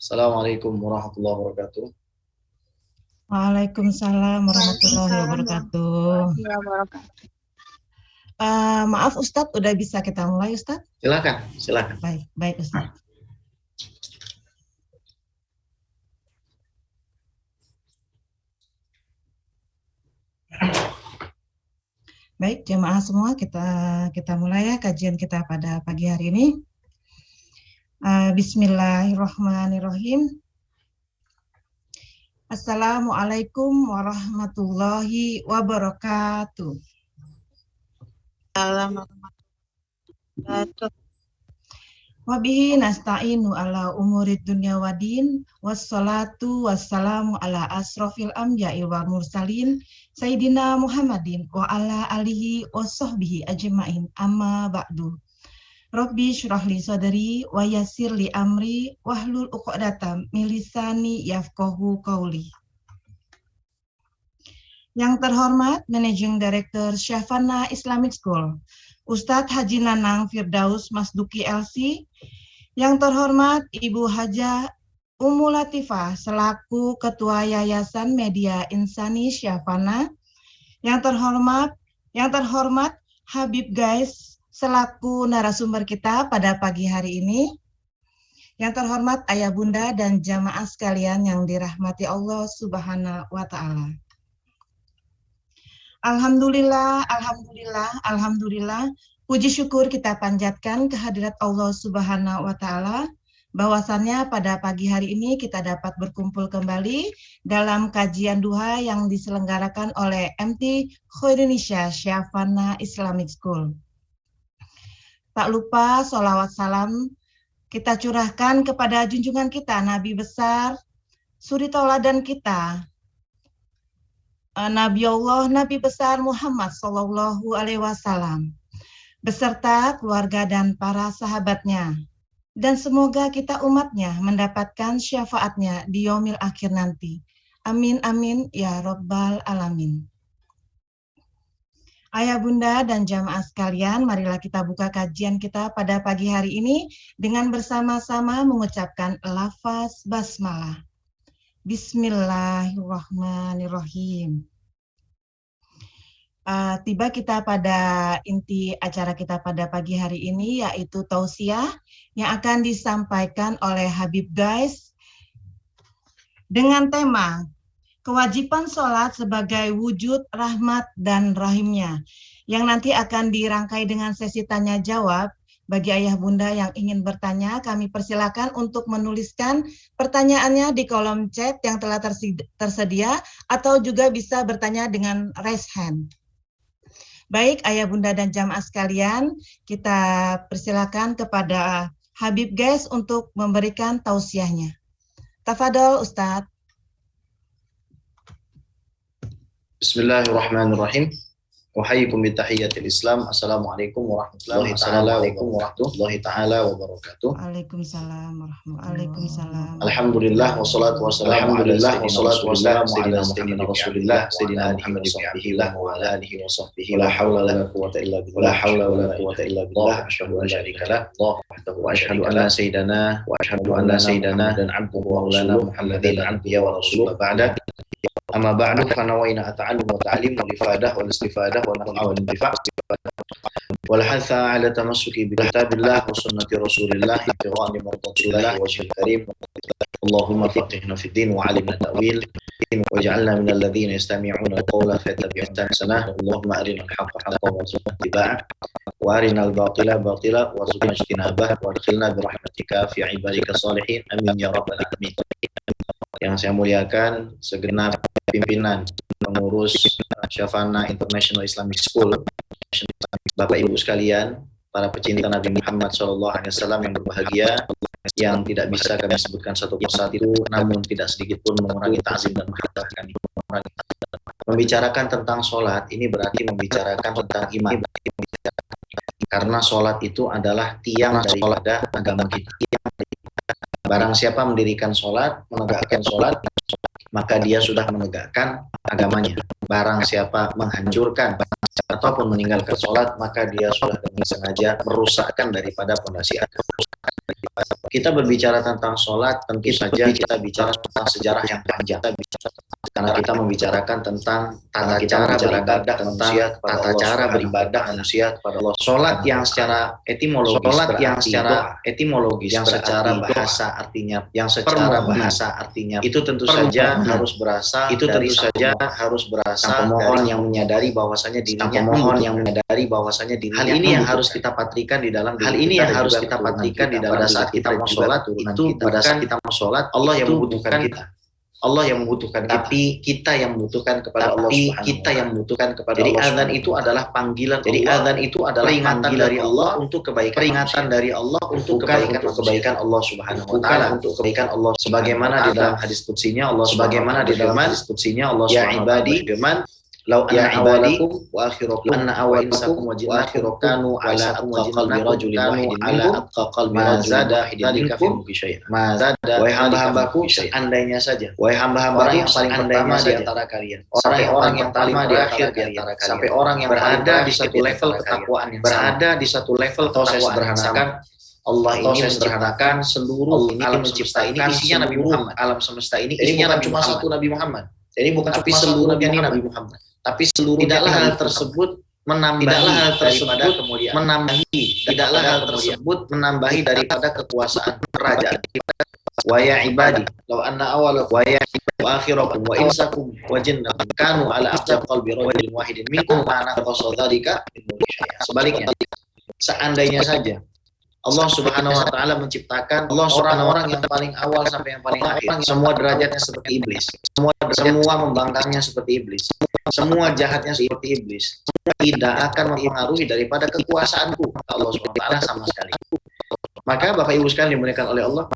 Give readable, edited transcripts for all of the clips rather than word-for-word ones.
Assalamualaikum warahmatullahi wabarakatuh. Waalaikumsalam warahmatullahi wabarakatuh. Maaf Ustadz, udah bisa kita mulai Ustadz? Silakan. Baik Ustadz. Baik jemaah semua, kita mulai ya kajian kita pada pagi hari ini. Bismillahirrahmanirrahim. Assalamualaikum warahmatullahi wabarakatuh. Wabihi nasta'inu ala umurid dunya wadin, wassalatu wassalamu ala asrofil anbiya'i wal mursalin, Sayyidina Muhammadin wa ala alihi wa sahbihi ajma'in, amma ba'du. Rabbi syurahli sadari wa yassirli amri wahlul uqdatam min lisani yafqahu qawli. Yang terhormat Managing Director Syafana Islamic School, Ustadz Haji Nanang Firdaus Masduki LC. Yang terhormat Ibu Hajah Ummu Latifah selaku Ketua Yayasan Media Insani Syafana. Yang terhormat Habib Guys selaku narasumber kita pada pagi hari ini. Yang terhormat Ayah Bunda dan jamaah sekalian yang dirahmati Allah Subhanahu wa Ta'ala. Alhamdulillah, puji syukur kita panjatkan kehadirat Allah Subhanahu wa Ta'ala, bahwasannya pada pagi hari ini kita dapat berkumpul kembali dalam kajian duha yang diselenggarakan oleh MT Khairunisya Syafana Islamic School. Tak lupa sholawat salam kita curahkan kepada junjungan kita, Nabi besar, suri tauladan kita, Nabi Allah, Nabi besar Muhammad Sallallahu Alaihi Wasallam, beserta keluarga dan para sahabatnya. Dan semoga kita umatnya mendapatkan syafaatnya di yaumil akhir nanti. Amin, amin, ya Rabbal Alamin. Ayah bunda dan jamaah sekalian, marilah kita buka kajian kita pada pagi hari ini dengan bersama-sama mengucapkan lafaz basmalah. Bismillahirrahmanirrahim. Tiba kita pada inti acara kita pada pagi hari ini, yaitu tausiah yang akan disampaikan oleh Habib Guys dengan tema kewajiban sholat sebagai wujud rahmat dan rahimnya, yang nanti akan dirangkai dengan sesi tanya jawab. Bagi ayah bunda yang ingin bertanya, kami persilakan untuk menuliskan pertanyaannya di kolom chat yang telah tersedia, atau juga bisa bertanya dengan raise hand. Baik ayah bunda dan jamaah sekalian, kita persilakan kepada Habib Guys untuk memberikan tausiahnya. Tafadhol Ustadz. Bismillahirrahmanirrahim. Wahayyikum bitahiyyatil Islam. Assalamualaikum warahmatullahi taala wabarakatuh. Waalaikumsalam warahmatullahi wabarakatuh. Alhamdulillah wassalatu wassalamu ala sayyidina Rasulillah sayyidina Muhammad wa ala alihi wa sahbihi la hawla wa la quwwata illa billah asyhadu an la ilaha illallah wa asyhadu anna sayyidana dan abduhu wa maulana Muhammadin abdihi wa rasuluhu ba'da. Amma ba'du fa nawaina ata'allum wa ta'lim wal ifadah wal istifadah wal naf'a wal intifa' wal hatha 'ala tamassuki bi kitabillah wa sunnati rasulillah ibtigha'a mardatillah wa wajhil karim. Allahumma faqihna fid din wa 'allimna ta'wil waj'alna minal ladzina yastami'una al-qawla fayattabi'una ahsanah. Allahumma arinal haqqa haqqan warzuqna ittiba'ah wa arinal batila batila warzuqna ijtinabah wa adkhilna bi rahmatika fi 'ibadika shalihin. Amin ya rabbal alamin. Yang saya muliakan segenap pimpinan pengurus Syafana International Islamic School, Bapak Ibu sekalian, para pecinta Nabi Muhammad SAW yang berbahagia, yang tidak bisa kami sebutkan satu persatu, namun tidak sedikit pun mengurangi ta'zim dan mahabbah kami. Membicarakan tentang sholat ini berarti membicarakan tentang iman, karena sholat itu adalah tiang daripada agama kita. Barang siapa mendirikan sholat, menegakkan sholat, maka dia sudah menegakkan agamanya. barang siapa menghancurkan ataupun meninggalkan sholat, maka dia sudah dengan sengaja merusakkan daripada pondasi agama. Kita berbicara tentang sholat, tentu saja kita bicara tentang sejarah yang panjang. Karena kita membicarakan tentang tata cara beribadah, tentang tata cara beribadah manusia kepada Allah. Sholat yang secara etimologis, yang secara bahasa artinya, itu tentu saja harus berasal dari pemohon yang menyadari bahwasanya dirinya hal ini yang harus kita patrikan di dalam pada saat kita mau sholat itu pada saat kita mau sholat Allah yang membutuhkan kita. Tapi kita yang membutuhkan kepada Allah Subhanahu wa Ta'ala. Jadi azan itu adalah panggilan. Azan itu adalah peringatan dari Allah untuk kebaikan. Kebaikan Allah Subhanahu wa Ta'ala. Untuk kebaikan Allah. Sebagaimana di dalam hadis qudsinya Allah ya ibadi firman, "Lau anna awalakum wa akhirakum anna awalakum wa akhirakum kanu ala atqa qalbi rajulin wahidin minkum ma zada dzalika fi mulki syai'an." Wahai hamba-hambaku, seandainya saja orang yang paling pertama di antara kalian, orang yang paling di akhir di antara kalian, sampai orang yang berada di satu level ketakwaan yang saya sederhanakan Allah ini menciptakan seluruh alam semesta ini isinya Nabi Muhammad. Alam semesta ini isinya cuma satu Nabi Muhammad. Jadi bukan seluruhnya ini Nabi Muhammad. Tapi seluruh tidaklah hal tersebut menambahi daripada kekuasaan kerajaan. Wa ya ibadi law anna awalakum wa akhirakum wa insakum wa jinnakum kanu ala afjab qalbi rajulin wahidin minkum ma naqasa dzalika. Sebaliknya, seandainya saja Allah Subhanahu wa Ta'ala menciptakan orang-orang yang paling awal sampai yang paling akhir, semua derajatnya seperti iblis, semua membangkangnya seperti iblis, semua jahatnya seperti iblis, tidak akan mempengaruhi daripada kekuasaanku Allah Subhanahu wa Ta'ala sama sekali. Maka Bapak Ibu sekalian dimuliakan oleh Allah,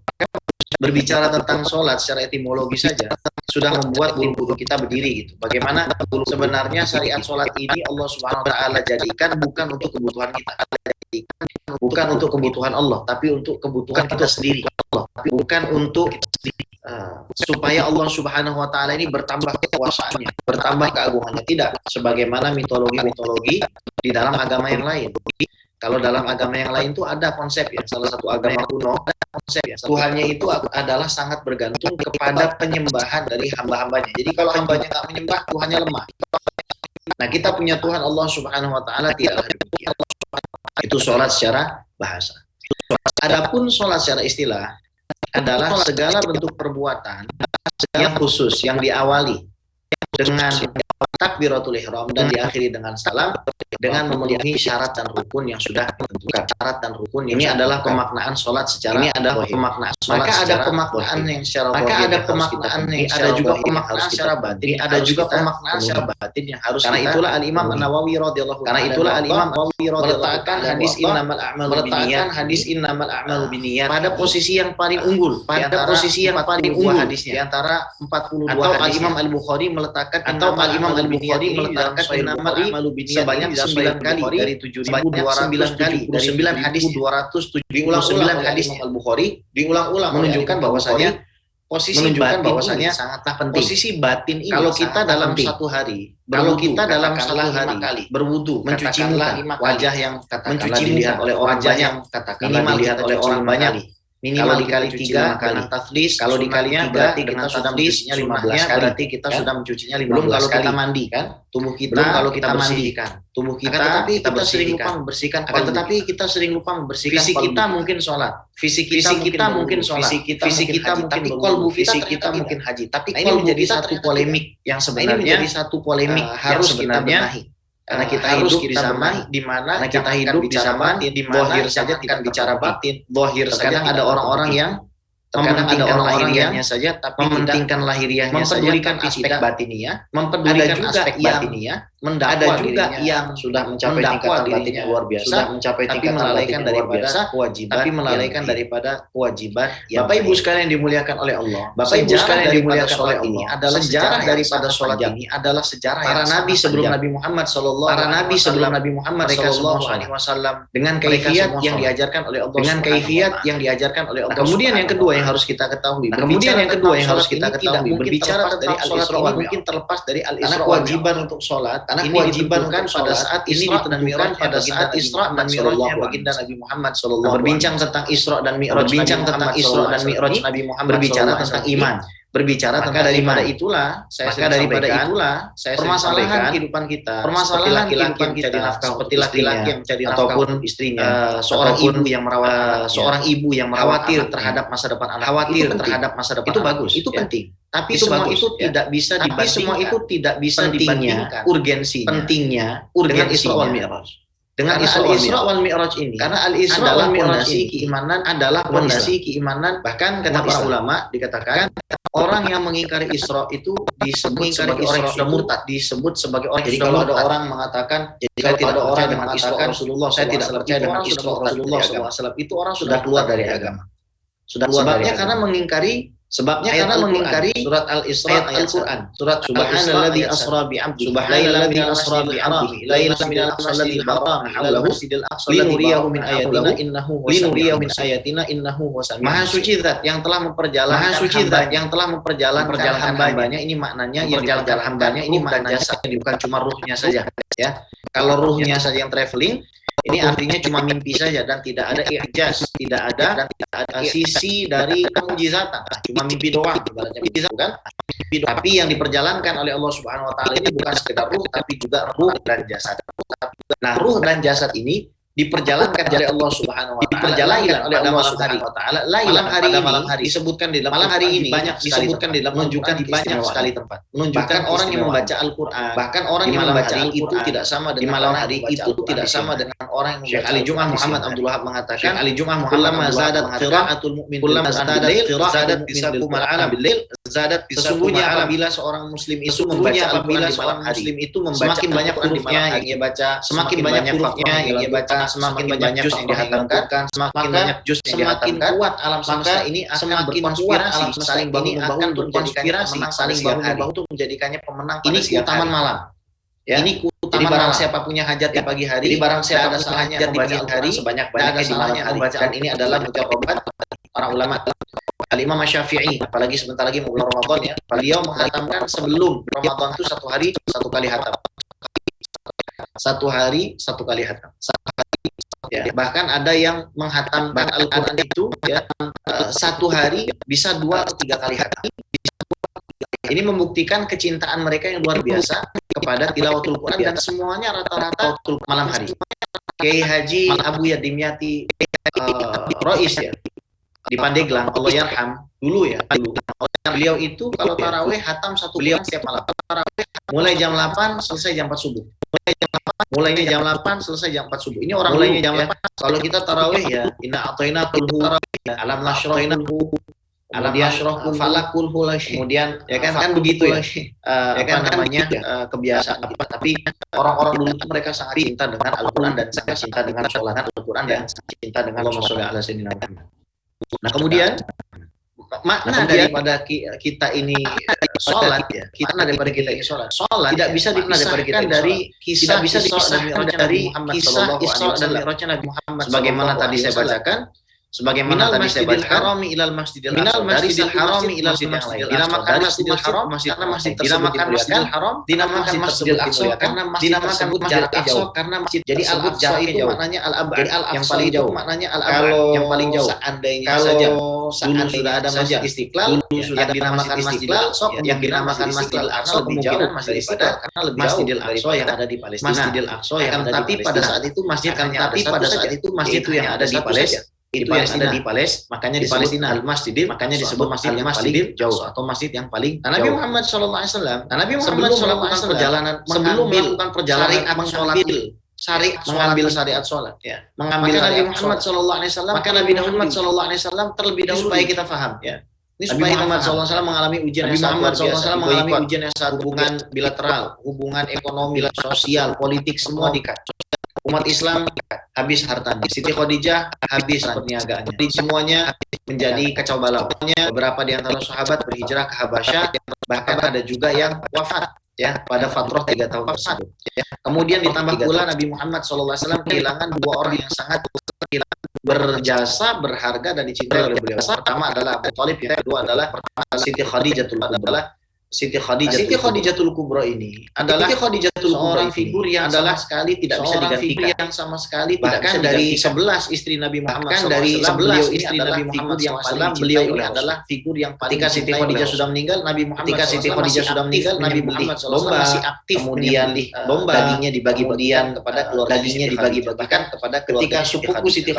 berbicara tentang sholat secara etimologi saja sudah membuat bulu kuduk kita berdiri gitu. Bagaimana sebenarnya syariat sholat ini Allah Subhanahu wa Ta'ala jadikan bukan untuk kebutuhan kita, bukan untuk kebutuhan Allah, tapi untuk kebutuhan kita sendiri. Bukan untuk supaya Allah Subhanahu wa Ta'ala ini bertambah kekuasaannya, bertambah keagungannya, tidak. Sebagaimana mitologi di dalam agama yang lain. Kalau dalam agama yang lain itu ada konsep ya, salah satu agama kuno, Tuhannya itu adalah sangat bergantung kepada penyembahan dari hamba-hambanya. Jadi kalau hambanya nggak menyembah, Tuhannya lemah. Nah, kita punya Tuhan Allah Subhanahu wa Ta'ala tidaklah demikian. Itu sholat secara bahasa. Adapun sholat secara istilah adalah segala bentuk perbuatan yang khusus yang diawali dengan takbiratul ihram dan diakhiri dengan salam dengan memenuhi syarat dan rukun yang sudah ditentukan. Syarat dan rukun ini adalah pemaknaan sholat secara pemaknaan. Maka ada pemaknaan yang secara ada juga pemaknaan secara batin, ada juga pemaknaan secara batin yang harus. Karena itulah Al-Imam An-Nawawi radhiyallahu meletakkan hadis innamal a'malu binniyat pada posisi yang paling unggul, hadisnya di antara 42 hadis. Atau Al-Imam Al-Bukhari meletakkan innamal a'malu binniyat sebanyak 9 kali dari 7.279 hadis, 279 hadis Al-Bukhari diulang-ulang, menunjukkan bahwasanya posisi sangatlah penting. Posisi batin ini kalau kita dalam satu hari berwudu, mencuci muka, wajah yang katakanlah dilihat oleh orang banyak, minimal dilihat oleh orang banyak, minimal dikali 3 kali taflis, kalau dikalinya berarti kita sudah mencucinya 15 kali, berarti kita sudah mencucinya 15 kali. Belum kalau kita mandi kan, tubuh kita kalau kita mandikan tubuh kita, tetapi kita sering lupa membersihkan. Kita sering lupa membersihkan. Fisik kita mungkin sholat, fisik kita mungkin sholat, fisik kita mungkin kolbu, fisik kita mungkin haji. Tapi ini menjadi satu polemik yang sebenarnya harus kita benahi. Karena kita hidup di zaman di mana kita hidup di zaman di mana saja tidak bicara batin, bohir saja. Ada orang-orang yang mementingkan lahiriahnya saja, tapi mementingkan lahiriahnya saja, mempedulikan aspek batiniah, mempedulikan aspek batiniah, Ada juga yang sudah mencapai tingkatan batin yang luar biasa, sudah mencapai tingkatan melalaikan daripada kewajiban, tapi melalaikan daripada kewajiban. Bapak Ibu sekalian dimuliakan oleh Allah. Bapak Ibu sekalian dimuliakan oleh Allah. Adalah sejarah daripada sholat ini adalah sejarah para nabi sebelum Nabi Muhammad sallallahu para nabi sebelum Nabi Muhammad sallallahu alaihi wasallam dengan kaifiat yang diajarkan oleh Allah, dengan kaifiat yang diajarkan oleh Allah. Kemudian yang kedua yang harus kita ketahui, kemudian yang kedua yang harus kita ketahui, berbicara tentang sholat ini mungkin terlepas dari al-Isra, kewajiban untuk sholat. Karena kewajiban kan pada saat ini ditentukan pada saat Isra dan Mi'rajnya baginda Nabi Muhammad sallallahu alaihi wasallam. Berbincang tentang Isra dan Mi'raj, berbincang tentang Isra dan Mi'raj Nabi Muhammad, berbicara tentang iman, berbicara tentang daripada itulah saya permasalahan kehidupan kita, permasalahan laki-laki yang mencari nafkah seperti laki-laki yang mencari nafkah ataupun istrinya, seorang ibu yang merawat seorang ibu yang khawatir terhadap masa depan anak, khawatir terhadap masa depan itu bagus, itu penting. Tapi semua itu tidak bisa dibandingkan. Semua itu tidak bisa dibandingkan urgensinya, pentingnya dengan Isra wal Mi'raj. Dengan Isra wal Mi'raj ini, karena al-Isra wal Mi'raj keimanan adalah fondasi keimanan. Bahkan kata para ulama dikatakan orang yang mengingkari Isra itu disebut sebagai orang yang sudah murtad, disebut sebagai orang. Jadi kalau ada orang mengatakan, saya tidak ada orang yang mengatakan Rasulullah, saya tidak percaya dengan Isra Rasulullah SAW, itu orang sudah keluar dari agama. Sudah keluar dari agama. Karena mengingkari Sebabnya karena mengingkari surat Al-Isra ayat Al-Quran. Surat Subhanalladzi asra bi'abdihi lailan asra bi'abdihi lailan minal masjidil haram ilal masjidil aqsa linuriyahu min ayatina innahu huwas sami'un. Maha suci zat yang telah memperjalankan hambanya. Ini maknanya yang memperjalankan hambanya ini maknanya bukan cuma ruhnya saja ya. Kalau ruhnya saja yang traveling, ini artinya cuma mimpi saja dan tidak ada i'jaz, tidak ada sisi dari kemujizatan, cuma mimpi doang ibaratnya mujizat kan. Tapi yang diperjalankan oleh Allah Subhanahu wa taala ini bukan sekedar ruh tapi juga ruh dan jasad. Nah, ruh dan jasad ini diperjalankan oleh Allah Subhanahu wa taala, oleh Allah Subhanahu wa taala. Malam hari disebutkan di dalam malam hari ini banyak disebutkan di dalam menunjukkan di banyak sekali tempat. Menunjukkan orang yang membaca Al-Qur'an, bahkan orang yang membaca Al-Qur'an itu tidak sama dengan malam hari itu tidak sama dengan orang yang membaca Ali Jum'ah Muhammad Abdul Wahab mengatakan Ali Jum'ah Muhammad zadat qira'atul mu'min kullama zadat bisakum al-'ala bil-lail zadat sesungguhnya apabila seorang muslim itu membaca Al-Qur'an di malam hari itu semakin banyak hurufnya yang ia baca, semakin banyak hurufnya yang ia baca, semakin banyak juz yang dihatamkan, semakin banyak juz yang dihatamkan, kuat alam semesta ini akan berkonspirasi saling bahu membahu untuk menjadikannya saling bahu membahu untuk menjadikannya pemenang. Ini keutamaan malam. Ya, ini keutamaan barang siapa punya hajat di pagi hari, jadi barang siapa ada salahnya di pagi hari sebanyak-banyaknya di malam hari. Dan ini adalah mujarobat para ulama. Al-Imam Syafi'i, apalagi sebentar lagi mau bulan Ramadan ya, beliau menghatamkan sebelum Ramadan itu satu hari satu kali hatam. Satu hari satu kali hatam. Ya, bahkan ada yang menghatamkan Al-Quran itu ya satu hari bisa 2 atau 3 kali hatam. Ini membuktikan kecintaan mereka yang luar biasa kepada tilawatul Quran dan semuanya rata-rata malam hari. Kiai Haji Abu Yadimyati Rois ya di Pandeglang, Allah yarham dulu. Beliau itu kalau tarawih hatam satu bulan setiap malam. Mulai jam 8 selesai jam 4 subuh. Mulainya jam 8 selesai jam 4 subuh. Ini orang mulainya jam 8. Kalau kita tarawih ya inna a'tayna kulhu alam nashrahhu alam nashrahhu falakul hu. Kemudian ya kan begitu ya. Ya kan namanya kebiasaan. Tapi orang-orang dulu itu mereka sangat cinta dengan Al-Qur'an dan sangat cinta dengan sholat Al-Qur'an dan cinta dengan Allahumma sholli ala sayyidina Muhammad. Nah, kemudian makna daripada kita ini sholat ya, makna daripada kita ini sholat tidak bisa dipisahkan dari kisah Isra dan Mi'rajnya Nabi Muhammad. Sebagaimana tadi saya bacakan, sebagaimana tadi saya bacakan, harami ilal masjidil harami ilal masjidil dinamakan masjidil haram karena masjid dinamakan masjidil haram dinamakan masjidil aqsa karena dinamakan jarak jauh karena masjid. Jadi al-aqsa itu maknanya al-abad yang paling jauh, maknanya al-abad yang paling jauh. Seandainya saja dulu sudah ada masjid Istiqlal yang dinamakan masjidil aqsa, yang dinamakan masjidil aqsa lebih jauh masjid Istiqlal karena lebih jauh masjidil aqsa yang ada di Palestina. Masjidil aqsa yang ada di Palestina. Tapi pada saat itu masjid yang ada di Palestina itu yang ada di Palestina, makanya di Palestina al-masjidil, makanya disebut masjid yang paling jauh atau masjid yang paling jauh. Nabi Muhammad sallallahu alaihi wasallam, sebelum melakukan perjalanan mengambil syariat sholat ya, mengambil Nabi Muhammad sallallahu alaihi wasallam, maka Nabi Muhammad sallallahu alaihi wasallam terlebih dahulu supaya kita paham ya. Ini Nabi Muhammad SAW mengalami ujian yang sangat hubungan bilateral, hubungan ekonomi, sosial, politik, semua dikacau. Umat Islam habis hartanya, Siti Khadijah habis perniagaannya, semuanya menjadi kacau balau. Beberapa di antara sahabat berhijrah ke Habasyah, bahkan ada juga yang wafat ya pada fatrah 3 tahun tersebut. Kemudian ditambah pula Nabi Muhammad SAW kehilangan 2 orang yang sangat berjasa, berharga dan dicintai oleh beliau. Pertama adalah Abu Thalib, yang kedua adalah Siti Khadijatul Kubra. Siti Khadijatul Kubra ini adalah seorang figur yang adalah sekali tidak bisa digantikan, yang sama sekali bahkan dari 11 istri Nabi Muhammad SAW, dari 11 istri Nabi Muhammad SAW, beliau ini adalah figur yang paling ketika Siti Khadijah sudah meninggal, Nabi Muhammad Nabi Muhammad SAW masih aktif, kemudian lomba dagingnya dibagi-bagian kepada keluarga, dagingnya dibagi-bagikan kepada ketika sepupu Siti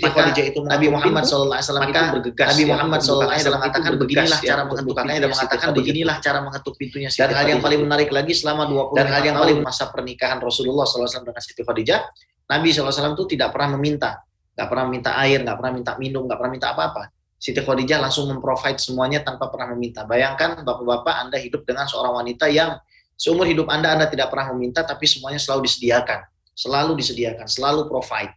Khadijah itu Nabi Muhammad SAW itu bergegas. Nabi Muhammad SAW mengatakan beginilah cara mengetuk dan mengatakan beginilah cara mengetuk pintunya. Dan hal yang paling menarik lagi, selama 20 tahun masa pernikahan Rasulullah SAW dengan Siti Khadijah, Nabi SAW itu tidak pernah meminta, nggak pernah minta air, nggak pernah minta minum, nggak pernah minta apa-apa. Siti Khadijah langsung memprovide semuanya tanpa pernah meminta. Bayangkan bapak-bapak, Anda hidup dengan seorang wanita yang seumur hidup Anda tidak pernah meminta, tapi semuanya selalu disediakan, selalu provide,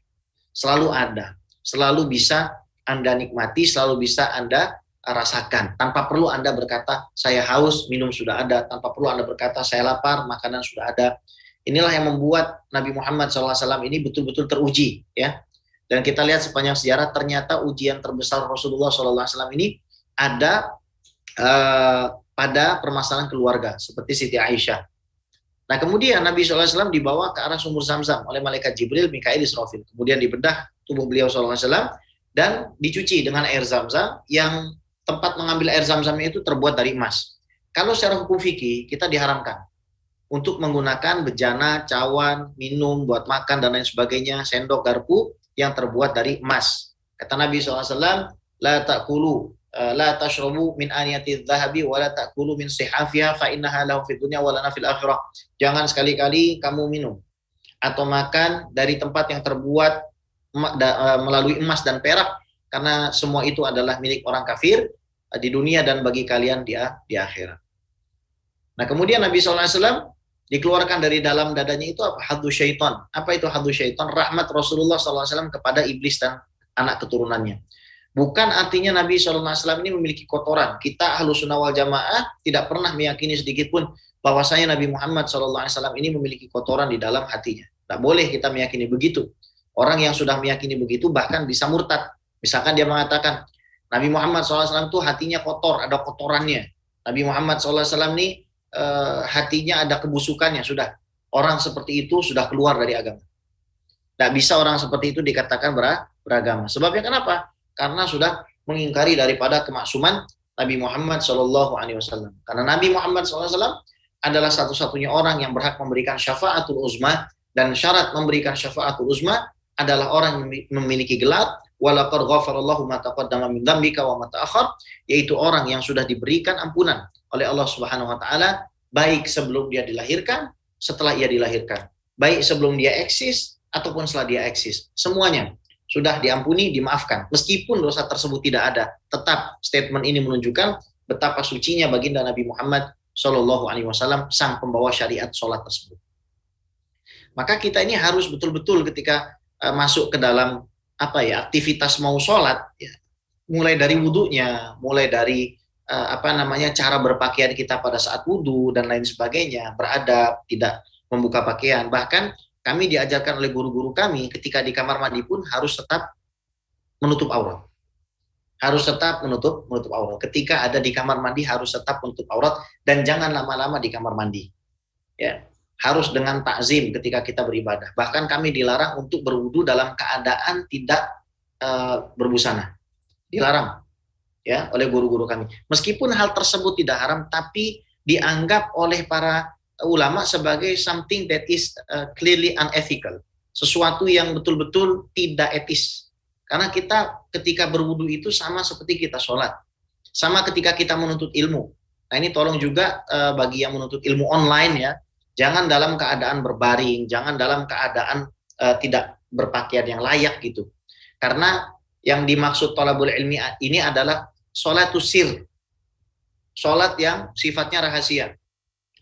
selalu ada, selalu bisa Anda nikmati, selalu bisa Anda rasakan, tanpa perlu Anda berkata saya haus, minum sudah ada, tanpa perlu Anda berkata saya lapar, makanan sudah ada. Inilah yang membuat Nabi Muhammad SAW ini betul-betul teruji ya. Dan kita lihat sepanjang sejarah, ternyata ujian terbesar Rasulullah SAW ini ada pada permasalahan keluarga seperti Siti Aisyah. Nah kemudian Nabi SAW dibawa ke arah sumur Zamzam oleh malaikat Jibril, Mikail, Israfil. Kemudian dibedah tubuh beliau SAW dan dicuci dengan air Zamzam, yang tempat mengambil air Zamzamnya itu terbuat dari emas. Kalau secara hukum fikih kita diharamkan untuk menggunakan bejana, cawan, minum, buat makan dan lain sebagainya, sendok, garpu yang terbuat dari emas. Kata Nabi SAW, la ta'kulu, la tashrabu min aniyati dhahabi wa la ta'kulu min sihafiha fa innaha lahu fid dunya wa lana fil akhirah. Jangan sekali-kali kamu minum atau makan dari tempat yang terbuat melalui emas dan perak, karena semua itu adalah milik orang kafir di dunia dan bagi kalian di akhirat. Nah kemudian Nabi SAW dikeluarkan dari dalam dadanya itu apa? Haddu syaitan. Apa itu haddu syaitan? Rahmat Rasulullah SAW kepada iblis dan anak keturunannya. Bukan artinya Nabi SAW ini memiliki kotoran. Kita Ahlus Sunnah wal Jamaah tidak pernah meyakini sedikit pun bahwasanya Nabi Muhammad SAW ini memiliki kotoran di dalam hatinya. Tak boleh kita meyakini begitu. Orang yang sudah meyakini begitu bahkan bisa murtad. Misalkan dia mengatakan Nabi Muhammad SAW itu hatinya kotor, ada kotorannya. Nabi Muhammad SAW ini hatinya ada kebusukannya, sudah. Orang seperti itu sudah keluar dari agama. Tidak bisa orang seperti itu dikatakan beragama. Sebabnya kenapa? Karena sudah mengingkari daripada kemaksuman Nabi Muhammad SAW. Karena Nabi Muhammad SAW adalah satu-satunya orang yang berhak memberikan syafaatul uzma, dan syarat memberikan syafaatul uzma adalah orang yang memiliki gelar walaqad ghafarallahu ma taqaddama min dzambika wa ma ta'akhkhar, yaitu orang yang sudah diberikan ampunan oleh Allah Subhanahu wa taala, baik sebelum dia dilahirkan, setelah ia dilahirkan, baik sebelum dia eksis ataupun setelah dia eksis. Semuanya sudah diampuni, dimaafkan. Meskipun dosa tersebut tidak ada, tetap statement ini menunjukkan betapa sucinya baginda Nabi Muhammad SAW, sang pembawa syariat sholat tersebut. Maka kita ini harus betul-betul ketika masuk ke dalam aktivitas mau sholat, ya, mulai dari wudunya, mulai dari cara berpakaian kita pada saat wudu dan lain sebagainya, beradab, tidak membuka pakaian. Bahkan kami diajarkan oleh guru-guru kami ketika di kamar mandi pun harus tetap menutup aurat. Harus tetap menutup aurat. Ketika ada di kamar mandi harus tetap menutup aurat dan jangan lama-lama di kamar mandi. Ya. Harus dengan takzim ketika kita beribadah. Bahkan kami dilarang untuk berwudu dalam keadaan tidak berbusana. Dilarang ya oleh guru-guru kami. Meskipun hal tersebut tidak haram, tapi dianggap oleh para ulama sebagai something that is clearly unethical. Sesuatu yang betul-betul tidak etis. Karena kita ketika berwudu itu sama seperti kita sholat. Sama ketika kita menuntut ilmu. Nah ini tolong juga bagi yang menuntut ilmu online ya. Jangan dalam keadaan berbaring, jangan dalam keadaan tidak berpakaian yang layak gitu. Karena Yang dimaksud thalabul ilmi ini adalah sholatus sir, sholat yang sifatnya rahasia.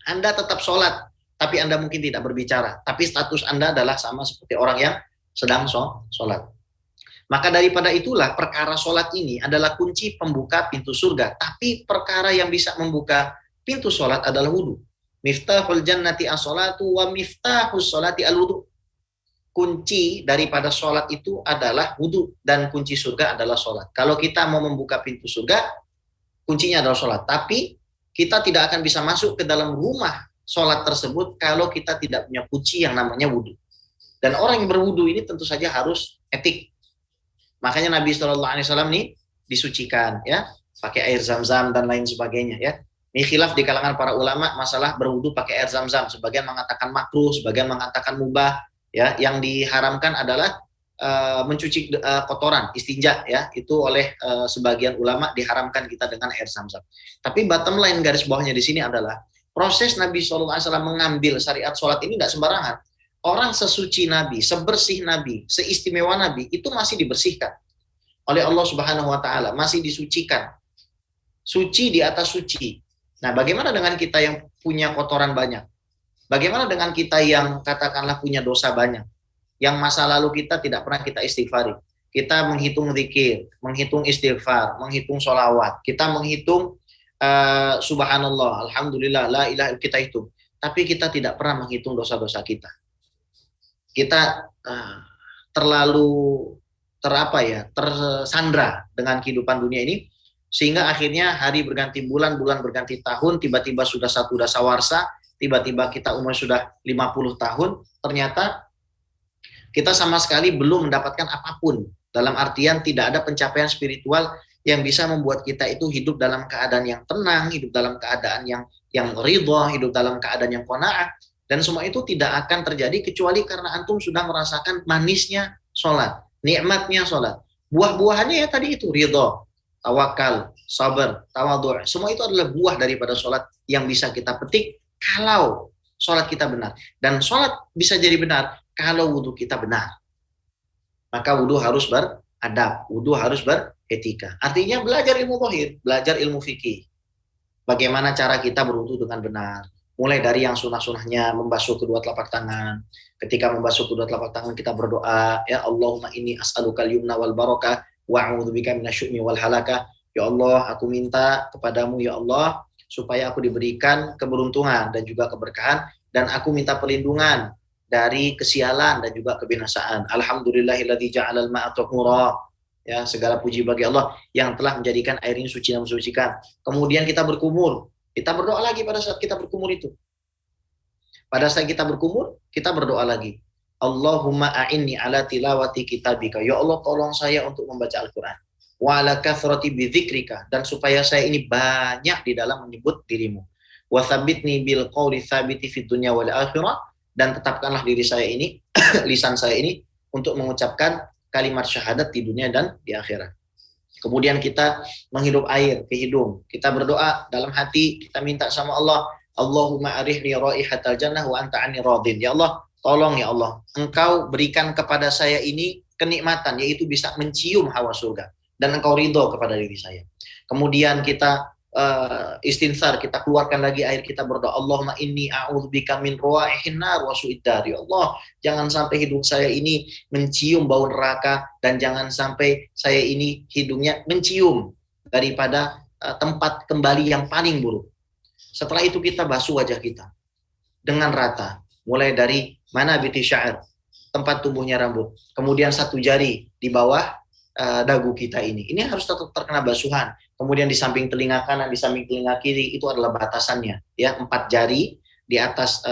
Anda tetap sholat, tapi Anda mungkin tidak berbicara, tapi status Anda adalah sama seperti orang yang sedang sholat. Maka daripada itulah perkara sholat ini adalah kunci pembuka pintu surga. Tapi perkara yang bisa membuka pintu sholat adalah wudhu. Miftahul jannati as-sholatu wa miftahus sholati al-wudhu. Kunci daripada sholat itu adalah wudhu. Dan kunci surga adalah sholat. Kalau kita mau membuka pintu surga, kuncinya adalah sholat. Tapi kita tidak akan bisa masuk ke dalam rumah sholat tersebut kalau kita tidak punya kunci yang namanya wudhu. Dan orang yang berwudhu ini tentu saja harus etik. Makanya Nabi SAW nih disucikan ya, pakai air zam-zam dan lain sebagainya ya. Ini khilaf di kalangan para ulama masalah berwudu pakai air zam-zam. Sebagian mengatakan makruh, sebagian mengatakan mubah ya. Yang diharamkan adalah mencuci kotoran, istinja ya. Itu oleh sebagian ulama diharamkan kita dengan air zam-zam. Tapi bottom line garis bawahnya di sini adalah proses Nabi SAW mengambil syariat sholat ini tidak sembarangan. Orang sesuci Nabi, sebersih Nabi, seistimewa Nabi itu masih dibersihkan oleh Allah Subhanahu wa taala, masih disucikan. Suci di atas suci. Nah, bagaimana dengan kita yang punya kotoran banyak? Bagaimana dengan kita yang katakanlah punya dosa banyak? Yang masa lalu kita tidak pernah kita istighfari. Kita menghitung zikir, menghitung istighfar, menghitung sholawat. Kita menghitung subhanallah, alhamdulillah, la ilaha illallah, kita hitung. Tapi kita tidak pernah menghitung dosa-dosa kita. Kita terlalu tersandra dengan kehidupan dunia ini, sehingga akhirnya hari berganti bulan, bulan berganti tahun, tiba-tiba sudah satu dasawarsa, tiba-tiba kita umur sudah 50 tahun, ternyata kita sama sekali belum mendapatkan apapun. Dalam artian tidak ada pencapaian spiritual yang bisa membuat kita itu hidup dalam keadaan yang tenang, hidup dalam keadaan yang ridha, hidup dalam keadaan yang qanaah. Dan semua itu tidak akan terjadi kecuali karena antum sudah merasakan manisnya sholat, nikmatnya sholat. Buah-buahannya ya tadi itu, ridho, tawakal, sabar, tawadhu'. Semua itu adalah buah daripada sholat yang bisa kita petik kalau sholat kita benar. Dan sholat bisa jadi benar kalau wudhu kita benar. Maka wudhu harus beradab, wudhu harus beretika. Artinya belajar ilmu zahir, belajar ilmu fikih. Bagaimana cara kita berwudhu dengan benar. Mulai dari yang sunnah-sunnahnya, membasuh kedua telapak tangan. Ketika membasuh kedua telapak tangan kita berdoa, ya Allahumma inni as'alukal yumna wal barakah wa a'udzubika minasyu'mi wal halakah. Ya Allah, aku minta kepadamu ya Allah supaya aku diberikan keberuntungan dan juga keberkahan, dan aku minta perlindungan dari kesialan dan juga kebinasaan. Alhamdulillahilladzi ja'alal ma'a tahura. Ya, segala puji bagi Allah yang telah menjadikan air ini suci dan mensucikan. Kemudian kita berkumur. Kita berdoa lagi pada saat kita berkumur itu. Pada saat kita berkumur, kita berdoa lagi. Allahumma a'inni ala tilawati kitabika. Ya Allah, tolong saya untuk membaca Al-Quran. Wa ala kathrati bidzikrika. Dan supaya saya ini banyak di dalam menyebut dirimu. Wa thabitni bil qawli thabiti fid dunya wal akhirah. Dan tetapkanlah diri saya ini, lisan saya ini, untuk mengucapkan kalimat syahadat di dunia dan di akhirat. Kemudian kita menghirup air ke hidung. Kita berdoa dalam hati, kita minta sama Allah, Allahumma arihni raihatal jannah wa anta anni radin. Ya Allah, tolong ya Allah, Engkau berikan kepada saya ini kenikmatan, yaitu bisa mencium hawa surga. Dan Engkau ridho kepada diri saya. Kemudian kita istinsar, kita keluarkan lagi air, kita berdoa, Allahumma inni a'udzubika min ruwaihin nar wa su'id dar. Ya Allah, jangan sampai hidung saya ini mencium bau neraka, dan jangan sampai saya ini hidungnya mencium daripada tempat kembali yang paling buruk. Setelah itu kita basuh wajah kita dengan rata, mulai dari mana biti syair, tempat tumbuhnya rambut, kemudian satu jari di bawah dagu kita ini harus tetap terkena basuhan. Kemudian di samping telinga kanan, di samping telinga kiri, itu adalah batasannya, ya, 4 jari di atas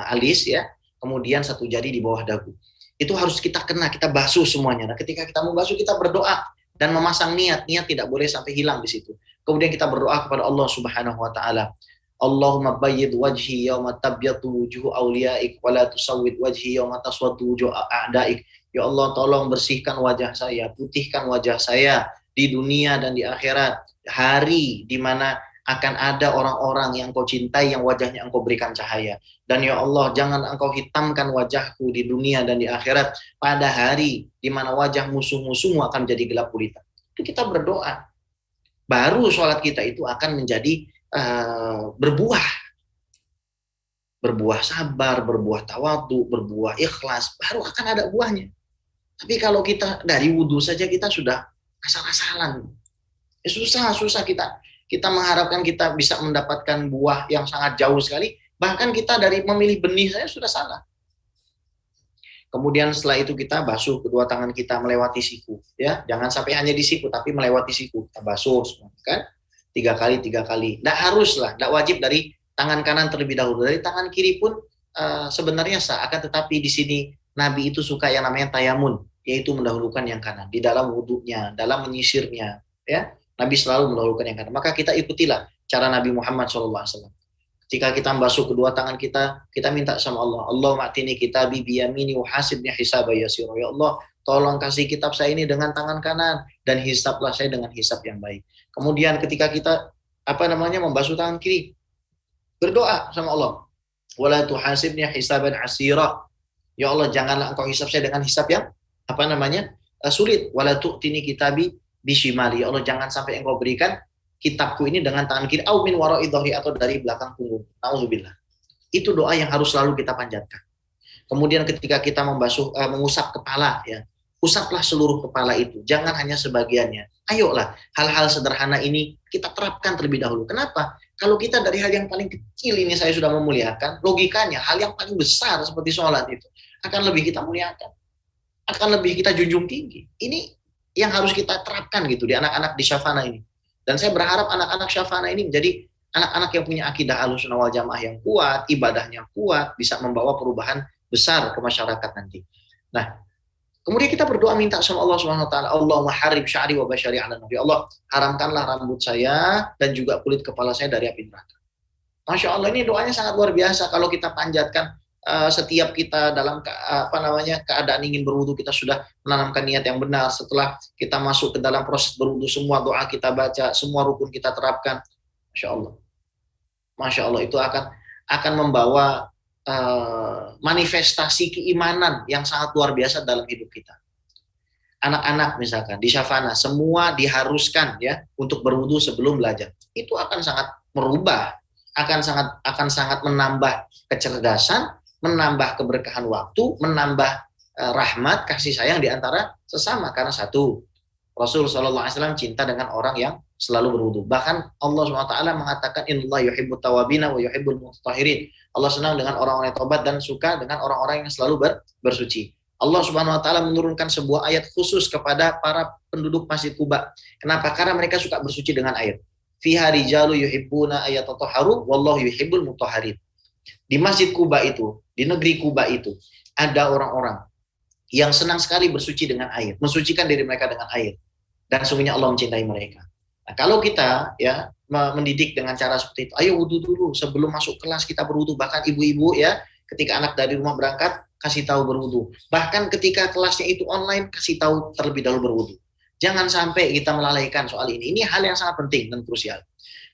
alis, ya, kemudian 1 jari di bawah dagu. Itu harus kita kena, kita basuh semuanya. Nah, ketika kita membasuh, kita berdoa dan memasang niat tidak boleh sampai hilang di situ. Kemudian kita berdoa kepada Allah Subhanahu wa taala. Allahumma bayyid wajhi yawma tabyatu wujuhu awliyaik wa la tusawwid wajhi yawma taswaddu wujuhu a'daik. Ya Allah, tolong bersihkan wajah saya, putihkan wajah saya di dunia dan di akhirat. Hari di mana akan ada orang-orang yang engkau cintai yang wajahnya engkau berikan cahaya. Dan ya Allah, jangan engkau hitamkan wajahku di dunia dan di akhirat pada hari di mana wajah musuh-musuhmu akan menjadi gelap gulita. Itu kita berdoa. Baru sholat kita itu akan menjadi berbuah sabar, berbuah tawadu, berbuah ikhlas, baru akan ada buahnya. Tapi kalau kita dari wudhu saja kita sudah asal-asalan, ya susah kita mengharapkan kita bisa mendapatkan buah yang sangat jauh sekali. Bahkan kita dari memilih benih saja sudah salah. Kemudian setelah itu kita basuh kedua tangan kita melewati siku, ya jangan sampai hanya di siku tapi melewati siku, kita basuh semua, kan 3 kali. Nggak harus lah, nggak wajib dari tangan kanan terlebih dahulu, dari tangan kiri pun sebenarnya sah. Akan tetapi di sini Nabi itu suka yang namanya tayamun, yaitu mendahulukan yang kanan di dalam wudhunya, dalam menyisirnya, ya Nabi selalu mendahulukan yang kanan. Maka kita ikutilah cara Nabi Muhammad SAW. Ketika kita membasuh kedua tangan kita minta sama Allah, Allahumma atini kitabi biyamini wa hasibni hisaba yasira. Ya Allah, tolong kasih kitab saya ini dengan tangan kanan dan hisablah saya dengan hisab yang baik. Kemudian ketika kita membasuh tangan kiri, berdoa sama Allah, wala tuhasibni hisaban asira. Ya Allah, janganlah engkau hisab saya dengan hisab yang sulit. Wala tu'tini kitabi bishimali. Ya Allah, jangan sampai engkau berikan kitabku ini dengan tangan kiri, au min wara'i dhahri, atau dari belakang punggung. Nauzubillah. Itu doa yang harus selalu kita panjatkan. Kemudian ketika kita mengusap kepala, ya, usaplah seluruh kepala itu, jangan hanya sebagiannya. Ayolah, hal-hal sederhana ini kita terapkan terlebih dahulu. Kenapa? Kalau kita dari hal yang paling kecil ini saya sudah memuliakan, logikanya hal yang paling besar seperti sholat itu akan lebih kita muliakan, akan lebih kita junjung tinggi. Ini yang harus kita terapkan gitu di anak-anak di Syafana ini. Dan saya berharap anak-anak Syafana ini menjadi anak-anak yang punya akidah Ahlussunnah wal Jamaah yang kuat, ibadahnya kuat, bisa membawa perubahan besar ke masyarakat nanti. Nah, kemudian kita berdoa minta sama Allah Subhanahu wa taala, Allahumma harrib sya'ri wa basyari 'ala nabi. Allah, haramkanlah rambut saya dan juga kulit kepala saya dari api neraka. Masya Allah, ini doanya sangat luar biasa kalau kita panjatkan. Setiap kita dalam keadaan ingin berwudu, kita sudah menanamkan niat yang benar. Setelah kita masuk ke dalam proses berwudu, semua doa kita baca, semua rukun kita terapkan. Masya Allah, itu akan membawa manifestasi keimanan yang sangat luar biasa dalam hidup kita. Anak-anak misalkan di Syafana semua diharuskan ya untuk berwudu sebelum belajar. Itu akan sangat merubah, akan sangat menambah kecerdasan, menambah keberkahan waktu, menambah rahmat, kasih sayang di antara sesama. Karena satu, Rasul SAW cinta dengan orang yang selalu berwudu. Bahkan Allah SWT mengatakan, Innallaha yuhibbut tawabina wa yuhibbul mutatahhirin. Allah senang dengan orang-orang yang tobat dan suka dengan orang-orang yang selalu bersuci. Allah Subhanahu wa taala menurunkan sebuah ayat khusus kepada para penduduk Masjid Quba. Kenapa? Karena mereka suka bersuci dengan air. Fiha rijalu yuhibbuna ayatatahharu wallahu yuhibbul mutahharin. Di Masjid Quba itu, di negeri Quba itu, ada orang-orang yang senang sekali bersuci dengan air, mensucikan diri mereka dengan air. Dan sungguhnya Allah mencintai mereka. Nah, kalau kita ya mendidik dengan cara seperti itu, ayo wudu dulu sebelum masuk kelas kita berwudu. Bahkan ibu-ibu ya, ketika anak dari rumah berangkat kasih tahu berwudu. Bahkan ketika kelasnya itu online kasih tahu terlebih dahulu berwudu. Jangan sampai kita melalaikan soal ini. Ini hal yang sangat penting dan krusial.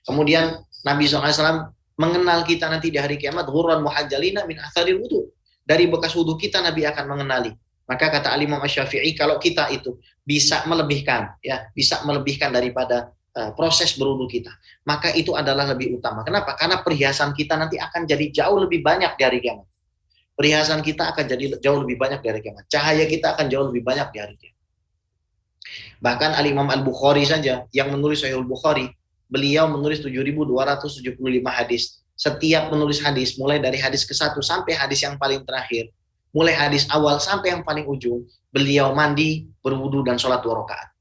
Kemudian Nabi SAW mengenal kita nanti di hari kiamat, ghurran muhajjalina min atharil wudu. Dari bekas wudu kita Nabi akan mengenali. Maka kata Al-Imam Asy-Syafi'i, kalau kita itu bisa melebihkan daripada proses berwudu kita, maka itu adalah lebih utama. Kenapa? Karena perhiasan kita nanti akan jadi jauh lebih banyak di hari kiamat. Perhiasan kita akan jadi jauh lebih banyak di hari kiamat. Cahaya kita akan jauh lebih banyak di hari kiamat. Bahkan Al-Imam Al-Bukhari saja yang menulis Sahih Al-Bukhari, beliau menulis 7.275 hadis. Setiap menulis hadis, mulai dari hadis ke-1 sampai hadis yang paling terakhir, mulai hadis awal sampai yang paling ujung, beliau mandi, berwudu dan sholat 2 rakaat.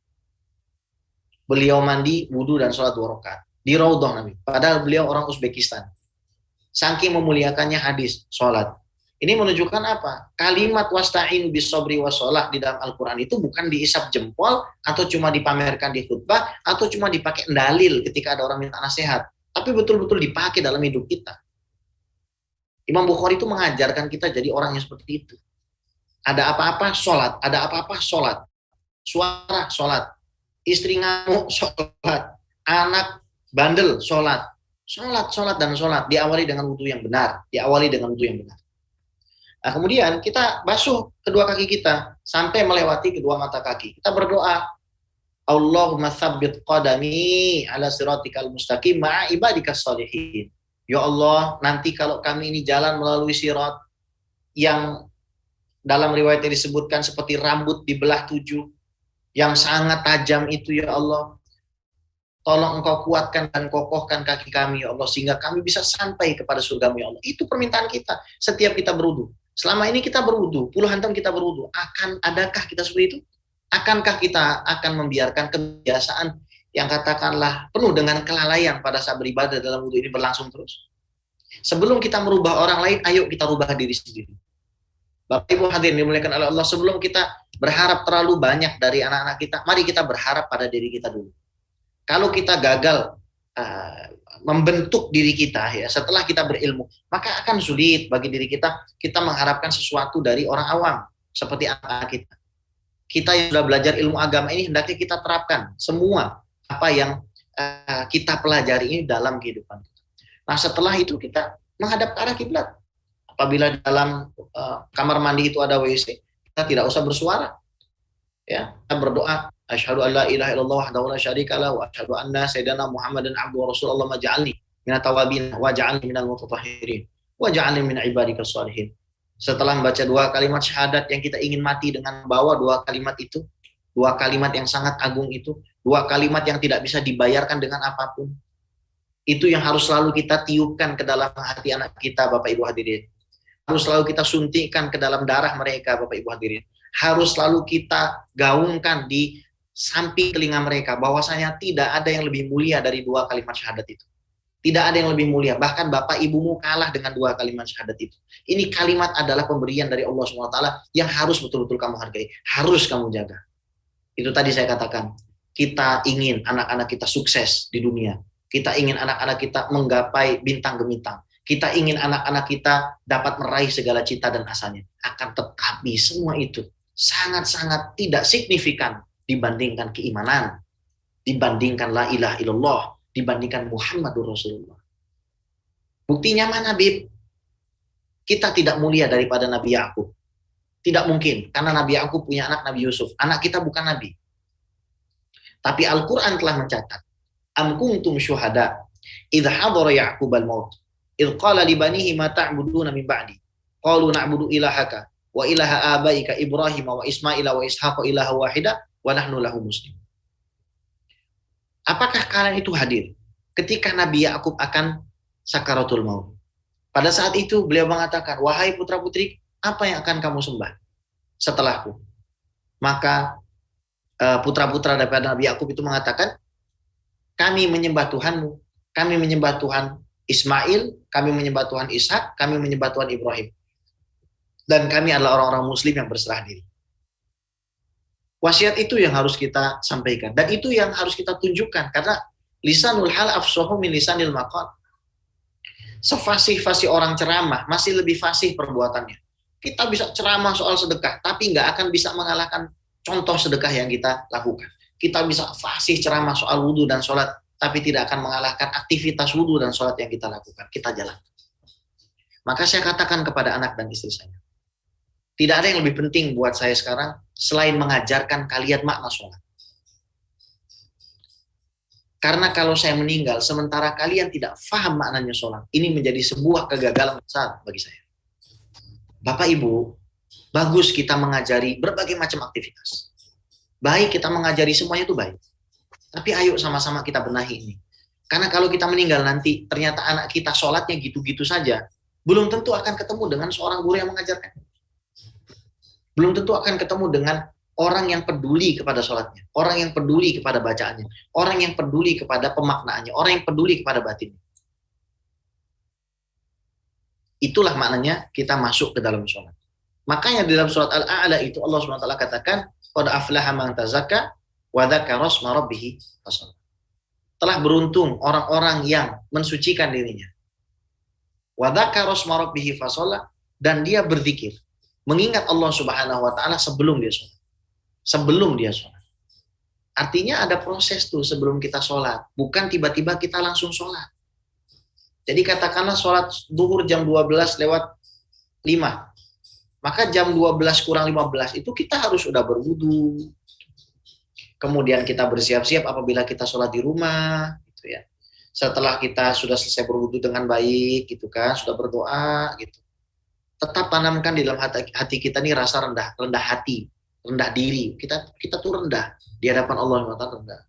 Beliau mandi, wudu dan sholat 2 rakaat di Raudhah Nabi. Padahal beliau orang Uzbekistan. Saking memuliakannya hadis, sholat. Ini menunjukkan apa? Kalimat wasta'in bis sabri was shalah di dalam Al-Quran itu bukan diisap jempol atau cuma dipamerkan di khutbah atau cuma dipakai dalil ketika ada orang minta nasihat, tapi betul-betul dipakai dalam hidup kita. Imam Bukhari itu mengajarkan kita jadi orang yang seperti itu. Ada apa-apa sholat, ada apa-apa sholat, suara sholat, istri ngamuk sholat, anak bandel, sholat, dan sholat, diawali dengan wudhu yang benar, Nah, kemudian kita basuh kedua kaki kita sampai melewati kedua mata kaki. Kita berdoa, Allahumma tsabbit qadami ala siratikal mustaqim ma'a ibadikas shalihin. Ya Allah, nanti kalau kami ini jalan melalui sirat yang dalam riwayat yang disebutkan seperti rambut dibelah 7, yang sangat tajam itu, ya Allah, tolong Engkau kuatkan dan kokohkan kaki kami, ya Allah, sehingga kami bisa sampai kepada surga-Mu, ya Allah. Itu permintaan kita setiap kita berwudu. Selama ini kita berwudu, puluhan tahun kita berwudu. Adakah kita seperti itu? Akankah kita akan membiarkan kebiasaan yang katakanlah penuh dengan kelalaian pada saat beribadah dalam wudu ini berlangsung terus? Sebelum kita merubah orang lain, ayo kita rubah diri sendiri. Bapak Ibu hadirin dimuliakan oleh Allah, sebelum kita berharap terlalu banyak dari anak-anak kita, mari kita berharap pada diri kita dulu. Kalau kita gagal membentuk diri kita, ya, setelah kita berilmu, maka akan sulit bagi diri kita mengharapkan sesuatu dari orang awam seperti anak-anak kita. Kita yang sudah belajar ilmu agama ini hendaknya kita terapkan semua apa yang kita pelajari ini dalam kehidupan kita. Nah, setelah itu kita menghadap ke arah kiblat. Apabila di dalam kamar mandi itu ada WC, kita tidak usah bersuara. Ya, kita berdoa, asyhadu an la ilaha illallah wahdahu la syarika lahu wa asyhadu anna sayyidana Muhammadan abduhu wa rasulullah maj'alni minat tawabin wa ja'alni minal mutatahhirin wa ja'alni min ibadikas shalihin. Setelah membaca 2 kalimat syahadat yang kita ingin mati dengan bawa 2 kalimat itu, 2 kalimat yang sangat agung itu, 2 kalimat yang tidak bisa dibayarkan dengan apapun. Itu yang harus selalu kita tiupkan ke dalam hati anak kita, Bapak Ibu hadirin. Harus selalu kita suntikkan ke dalam darah mereka, Bapak Ibu hadirin. Harus selalu kita gaungkan di samping telinga mereka bahwasanya tidak ada yang lebih mulia dari 2 kalimat syahadat itu. Tidak ada yang lebih mulia. Bahkan bapak ibumu kalah dengan 2 kalimat syahadat itu. Ini kalimat adalah pemberian dari Allah SWT yang harus betul-betul kamu hargai. Harus kamu jaga. Itu tadi saya katakan. Kita ingin anak-anak kita sukses di dunia. Kita ingin anak-anak kita menggapai bintang gemintang. Kita ingin anak-anak kita dapat meraih segala cita dan asanya. Akan tetapi semua itu sangat-sangat tidak signifikan dibandingkan keimanan, dibandingkan la ilaha illallah, dibandingkan Muhammadur Rasulullah. Buktinya mana, Bib? Kita tidak mulia daripada Nabi Yakub. Tidak mungkin, karena Nabi Yakub punya anak Nabi Yusuf. Anak kita bukan Nabi. Tapi Al-Quran telah mencatat, am kuntum syuhada idh hadara Ya'qubal maut idh qala li banihi ma ta'buduna min ba'di qalu na'budu ilahaka wa ilaha abaika Ibrahim wa Ismaila wa Ishaq ilaha wahida wa nahnu lahu muslim. Apakah kalian itu hadir ketika Nabi Yakub akan sakaratul maut? Pada saat itu beliau mengatakan, wahai putra-putri, apa yang akan kamu sembah setelahku? Maka putra-putra daripada Nabi Yakub itu mengatakan, kami menyembah Tuhanmu, kami menyembah Tuhan Ismail, kami menyembah Tuhan Ishak, kami menyembah Tuhan Ibrahim. Dan kami adalah orang-orang muslim yang berserah diri. Wasiat itu yang harus kita sampaikan. Dan itu yang harus kita tunjukkan. Karena lisanul hal afsahu min lisanil maqal. Sefasih-fasih orang ceramah, masih lebih fasih perbuatannya. Kita bisa ceramah soal sedekah, tapi nggak akan bisa mengalahkan contoh sedekah yang kita lakukan. Kita bisa fasih ceramah soal wudhu dan sholat, tapi tidak akan mengalahkan aktivitas wudhu dan sholat yang kita lakukan. Kita jalan. Maka saya katakan kepada anak dan istri saya, tidak ada yang lebih penting buat saya sekarang selain mengajarkan kalian makna sholat. Karena kalau saya meninggal, sementara kalian tidak paham maknanya sholat, ini menjadi sebuah kegagalan besar bagi saya. Bapak Ibu, bagus kita mengajari berbagai macam aktivitas. Baik kita mengajari semuanya itu baik. Tapi ayo sama-sama kita benahi ini. Karena kalau kita meninggal nanti, ternyata anak kita sholatnya gitu-gitu saja, belum tentu akan ketemu dengan seorang guru yang mengajarkan. Belum tentu akan ketemu dengan orang yang peduli kepada sholatnya, orang yang peduli kepada bacaannya, orang yang peduli kepada pemaknaannya, orang yang peduli kepada batinnya. Itulah maknanya kita masuk ke dalam sholat. Makanya di dalam surat Al-A'la itu Allah SWT katakan, qad aflaha man tazakka wa dzakara isma rabbih fasalla. Telah beruntung orang-orang yang mensucikan dirinya. Wa dzakara isma rabbih fasalla, dan dia berzikir, mengingat Allah Subhanahu wa taala sebelum dia sholat. Sebelum dia sholat. Artinya ada proses tuh sebelum kita sholat. Bukan tiba-tiba kita langsung sholat. Jadi katakanlah sholat duhur jam 12 lewat 5. Maka jam 12 kurang 15 itu kita harus sudah berwudu. Kemudian kita bersiap-siap apabila kita sholat di rumah, gitu ya. Setelah kita sudah selesai berwudu dengan baik, gitu kan, sudah berdoa, gitu. Tetap tanamkan di dalam hati kita nih rasa rendah hati, rendah diri. Kita tuh rendah di hadapan Allah SWT, rendah.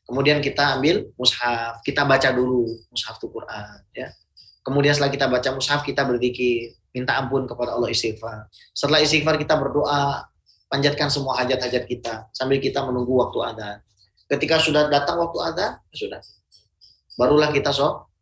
Kemudian kita ambil mushaf, kita baca dulu mushaf itu Quran, ya. Kemudian setelah kita baca mushaf, kita berzikir, minta ampun kepada Allah, istighfar. Setelah istighfar kita berdoa, panjatkan semua hajat-hajat kita sambil kita menunggu waktu adzan. Ketika sudah datang waktu adzan, sudah. Barulah kita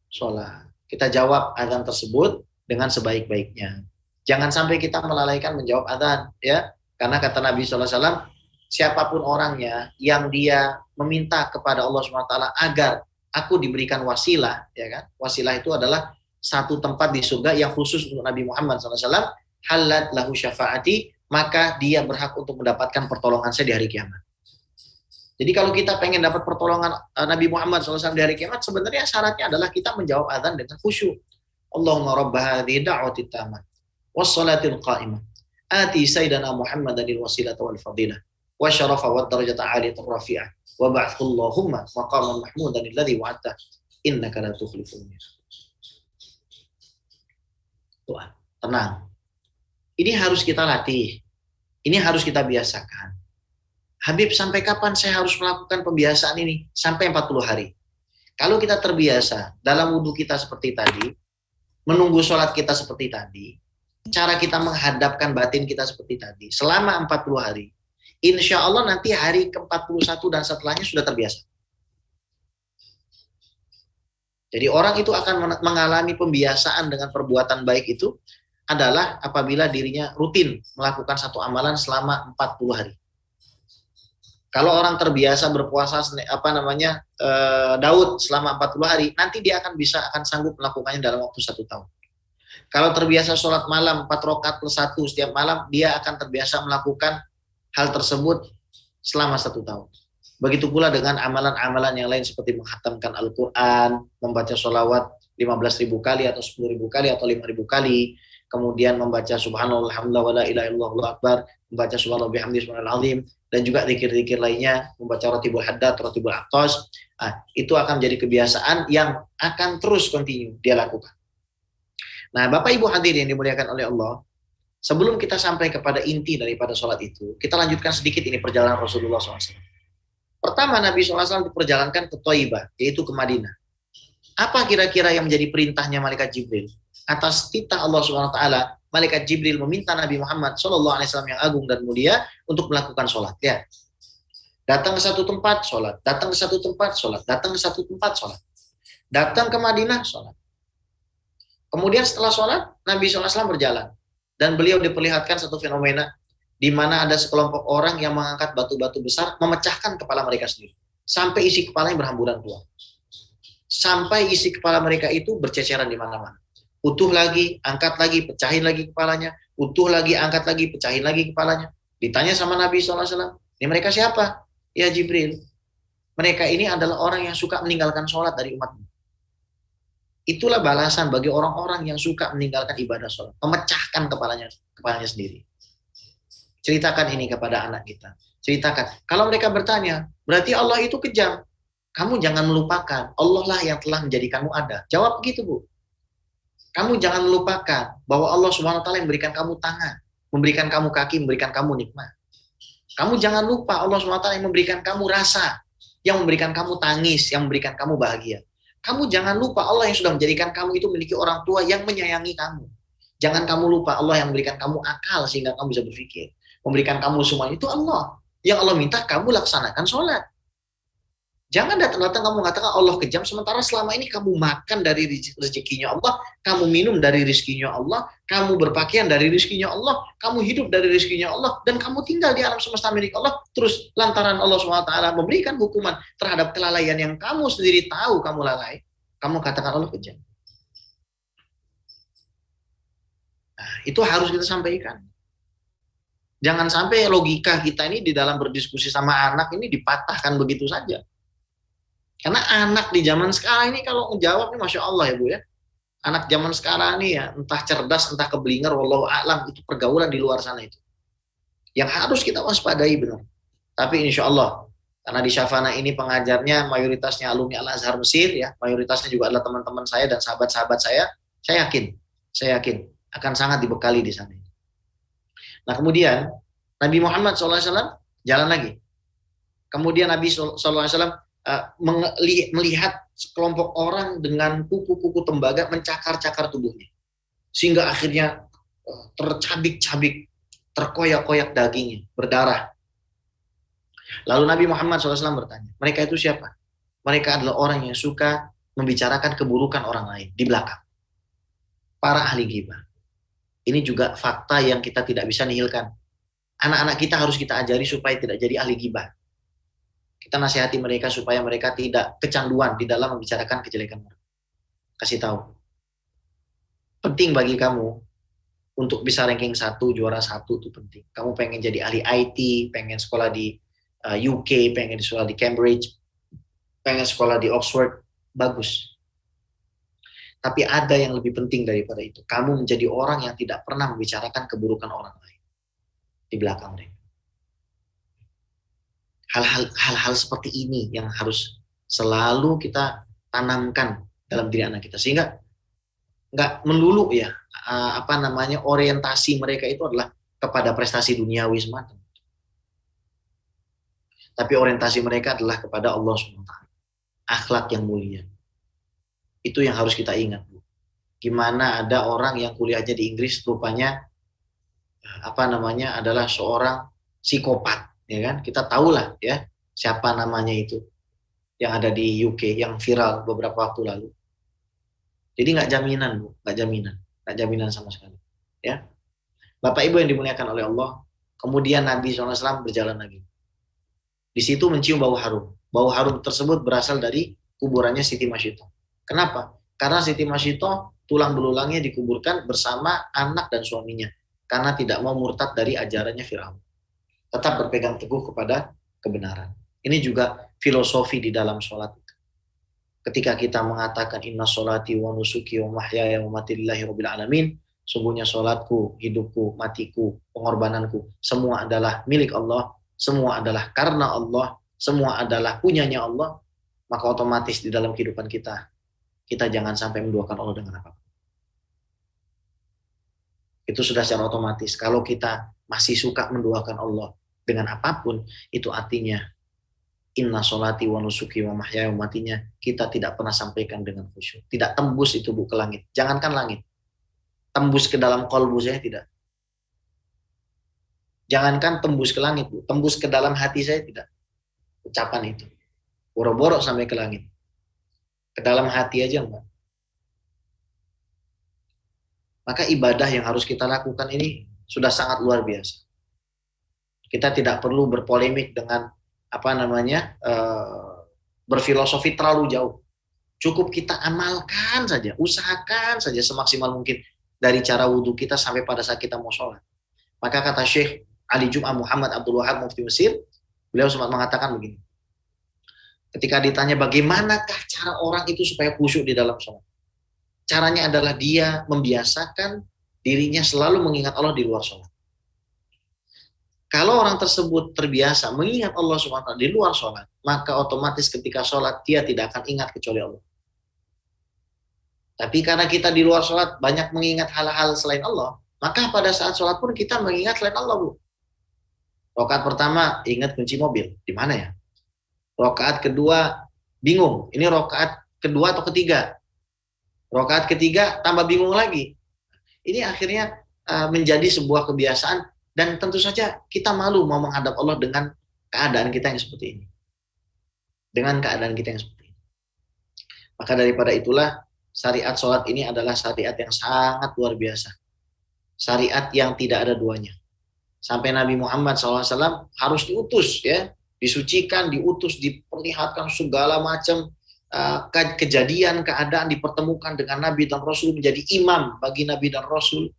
sholat. Kita jawab adzan tersebut dengan sebaik-baiknya. Jangan sampai kita melalaikan menjawab adzan, ya. Karena kata Nabi SAW, siapapun orangnya yang dia meminta kepada Allah SWT agar aku diberikan wasilah, ya kan? Wasilah itu adalah satu tempat di surga yang khusus untuk Nabi Muhammad SAW, halat lahu syafaati, maka dia berhak untuk mendapatkan pertolongan saya di hari kiamat. Jadi kalau kita pengen dapat pertolongan Nabi Muhammad SAW di hari kiamat, sebenarnya syaratnya adalah kita menjawab adzan dengan khusyuk. Allahumma rabba hadhihi da'wati tammah wassalatil qa'imah ati sayyidana Muhammadanil wasilata wal fadilah wa syarafa wa darajata aliyatur rafi'ah wa ba'athu Allahumma maqaman mahmudan alladhi wa'adta innaka la tukhliful mi'ad. Tuhan, tenang. Ini harus kita latih. Ini harus kita biasakan. Habib, sampai kapan saya harus melakukan pembiasaan ini? Sampai 40 hari. Kalau kita terbiasa dalam wudhu kita seperti tadi, menunggu sholat kita seperti tadi, cara kita menghadapkan batin kita seperti tadi, selama 40 hari, insya Allah nanti hari ke-41 dan setelahnya sudah terbiasa. Jadi orang itu akan mengalami pembiasaan dengan perbuatan baik itu adalah apabila dirinya rutin melakukan satu amalan selama 40 hari. Kalau orang terbiasa berpuasa Daud selama 40 hari, nanti dia akan sanggup melakukannya dalam waktu 1 tahun. Kalau terbiasa sholat malam 4 rakaat plus 1 setiap malam, dia akan terbiasa melakukan hal tersebut selama 1 tahun. Begitu pula dengan amalan-amalan yang lain seperti menghatamkan Al-Quran, membaca sholawat 15.000 kali atau 10.000 kali atau 5.000 kali, kemudian membaca subhanallah, alhamdulillah, wa la ilaha illallah, Allahu akbar, membaca subhanallah bihamdi subhanal azim, dan juga zikir-zikir lainnya, membaca ratibul haddad, ratibul aqtas. Itu akan jadi kebiasaan yang akan terus continue dia lakukan. Nah, Bapak Ibu hadirin yang dimuliakan oleh Allah, sebelum kita sampai kepada inti daripada sholat itu, kita lanjutkan sedikit ini perjalanan Rasulullah SAW. Pertama, Nabi SAW diperjalankan ke Thaibah, yaitu ke Madinah. Apa kira-kira yang menjadi perintahnya Malaikat Jibril? Atas titah Allah SWT, Malaikat Jibril meminta Nabi Muhammad SAW yang agung dan mulia untuk melakukan sholat. Ya. Datang ke satu tempat, sholat. Datang ke satu tempat, sholat. Datang ke satu tempat, sholat. Datang ke Madinah, sholat. Kemudian setelah sholat, Nabi SAW berjalan. Dan beliau diperlihatkan satu fenomena di mana ada sekelompok orang yang mengangkat batu-batu besar, memecahkan kepala mereka sendiri. Sampai isi kepalanya berhamburan keluar. Sampai isi kepala mereka itu berceceran di mana-mana. Utuh lagi, angkat lagi, pecahin lagi kepalanya. Utuh lagi, angkat lagi, pecahin lagi kepalanya. Ditanya sama Nabi SAW, ini mereka siapa? Ya Jibril. Mereka ini adalah orang yang suka meninggalkan sholat dari umatmu. Itulah balasan bagi orang-orang yang suka meninggalkan ibadah sholat. Memecahkan kepalanya sendiri. Ceritakan ini kepada anak kita. Ceritakan. Kalau mereka bertanya, berarti Allah itu kejam. Kamu jangan melupakan, Allah lah yang telah menjadikanmu ada. Jawab begitu, Bu. Kamu jangan melupakan bahwa Allah SWT yang memberikan kamu tangan, memberikan kamu kaki, memberikan kamu nikmat. Kamu jangan lupa Allah SWT yang memberikan kamu rasa, yang memberikan kamu tangis, yang memberikan kamu bahagia. Kamu jangan lupa Allah yang sudah menjadikan kamu itu memiliki orang tua yang menyayangi kamu. Jangan kamu lupa Allah yang memberikan kamu akal sehingga kamu bisa berpikir. Memberikan kamu semuanya itu Allah. Yang Allah minta kamu laksanakan sholat. Jangan datang-datang kamu mengatakan Allah kejam, sementara selama ini kamu makan dari rezekinya Allah, kamu minum dari rezekinya Allah, kamu berpakaian dari rezekinya Allah, kamu hidup dari rezekinya Allah, dan kamu tinggal di alam semesta milik Allah, terus lantaran Allah SWT memberikan hukuman terhadap kelalaian yang kamu sendiri tahu kamu lalai, kamu katakan Allah kejam. Nah, itu harus kita sampaikan. Jangan sampai logika kita ini di dalam berdiskusi sama anak ini dipatahkan begitu saja. Karena anak di zaman sekarang ini kalau menjawab ini Masya Allah ya Bu ya. Anak zaman sekarang ini ya entah cerdas entah keblinger, wallahu a'lam, itu pergaulan di luar sana itu. Yang harus kita waspadai benar. Tapi insya Allah, karena di Syafana ini pengajarnya mayoritasnya alumni Al-Azhar Mesir ya, mayoritasnya juga adalah teman-teman saya dan sahabat-sahabat saya yakin akan sangat dibekali di sana. Nah kemudian Nabi Muhammad SAW jalan lagi. Kemudian Nabi SAW melihat sekelompok orang dengan kuku-kuku tembaga mencakar-cakar tubuhnya. Sehingga akhirnya tercabik-cabik, terkoyak-koyak dagingnya, berdarah. Lalu Nabi Muhammad SAW bertanya, mereka itu siapa? Mereka adalah orang yang suka membicarakan keburukan orang lain di belakang. Para ahli ghibah. Ini juga fakta yang kita tidak bisa nihilkan. Anak-anak kita harus kita ajari supaya tidak jadi ahli ghibah. Kita nasihati mereka supaya mereka tidak kecanduan di dalam membicarakan kejelekan orang. Kasih tahu. Penting bagi kamu untuk bisa ranking 1, juara 1 itu penting. Kamu pengen jadi ahli IT, pengen sekolah di UK, pengen sekolah di Cambridge, pengen sekolah di Oxford, bagus. Tapi ada yang lebih penting daripada itu. Kamu menjadi orang yang tidak pernah membicarakan keburukan orang lain di belakang mereka. Hal-hal seperti ini yang harus selalu kita tanamkan dalam diri anak kita, sehingga nggak melulu ya orientasi mereka itu adalah kepada prestasi duniawi semata. Tapi orientasi mereka adalah kepada Allah SWT. Akhlak yang mulia. Itu yang harus kita ingat. Gimana ada orang yang kuliahnya di Inggris rupanya adalah seorang psikopat, ya kan? Kita tahulah ya siapa namanya itu yang ada di UK yang viral beberapa waktu lalu. Jadi nggak jaminan Bu, nggak jaminan sama sekali. Ya, Bapak Ibu yang dimuliakan oleh Allah. Kemudian Nabi SAW berjalan lagi. Di situ mencium bau harum. Bau harum tersebut berasal dari kuburannya Siti Masyitoh. Kenapa? Karena Siti Masyitoh tulang belulangnya dikuburkan bersama anak dan suaminya. Karena tidak mau murtad dari ajarannya Firaun. Tetap berpegang teguh kepada kebenaran. Ini juga filosofi di dalam sholat. Ketika kita mengatakan inna sholati wa nusuki wa mahyaya wa mati lillahi rabbil alamin, sungguhnya sholatku, hidupku, matiku, pengorbananku, semua adalah milik Allah, semua adalah karena Allah, semua adalah punyanya Allah, maka otomatis di dalam kehidupan kita jangan sampai menduakan Allah dengan apapun. Itu sudah secara otomatis. Kalau kita masih suka menduakan Allah dengan apapun, itu artinya inna sholati wa nusuki wa mahyaya wa matinya kita tidak pernah sampaikan dengan khusyuk. Tidak tembus itu Bu ke langit. Jangankan langit. Tembus ke dalam kolbu saya tidak. Jangankan tembus ke langit Bu, tembus ke dalam hati saya tidak. Ucapan itu. Boro-boro sampai ke langit. Ke dalam hati aja enggak. Maka ibadah yang harus kita lakukan ini sudah sangat luar biasa. Kita tidak perlu berpolemik dengan berfilosofi terlalu jauh. Cukup kita amalkan saja, usahakan saja semaksimal mungkin dari cara wudhu kita sampai pada saat kita mau sholat. Maka kata Syekh Ali Jum'ah Muhammad Abdul Wahab Mufti Mesir, beliau sempat mengatakan begini. Ketika ditanya bagaimanakah cara orang itu supaya khusyuk di dalam sholat. Caranya adalah dia membiasakan dirinya selalu mengingat Allah di luar sholat. Kalau orang tersebut terbiasa mengingat Allah SWT di luar sholat, maka otomatis ketika sholat dia tidak akan ingat kecuali Allah. Tapi karena kita di luar sholat banyak mengingat hal-hal selain Allah, maka pada saat sholat pun kita mengingat selain Allah Bu. Rakaat pertama ingat kunci mobil, di mana ya? Rakaat kedua bingung, ini rakaat kedua atau ketiga? Rakaat ketiga tambah bingung lagi. Ini akhirnya menjadi sebuah kebiasaan dan tentu saja kita malu mau menghadap Allah dengan keadaan kita yang seperti ini. Dengan keadaan kita yang seperti ini. Maka daripada itulah syariat sholat ini adalah syariat yang sangat luar biasa. Syariat yang tidak ada duanya. Sampai Nabi Muhammad SAW harus diutus ya, disucikan, diutus, diperlihatkan segala macam kejadian, keadaan, dipertemukan dengan Nabi dan Rasul, menjadi imam bagi Nabi dan Rasul.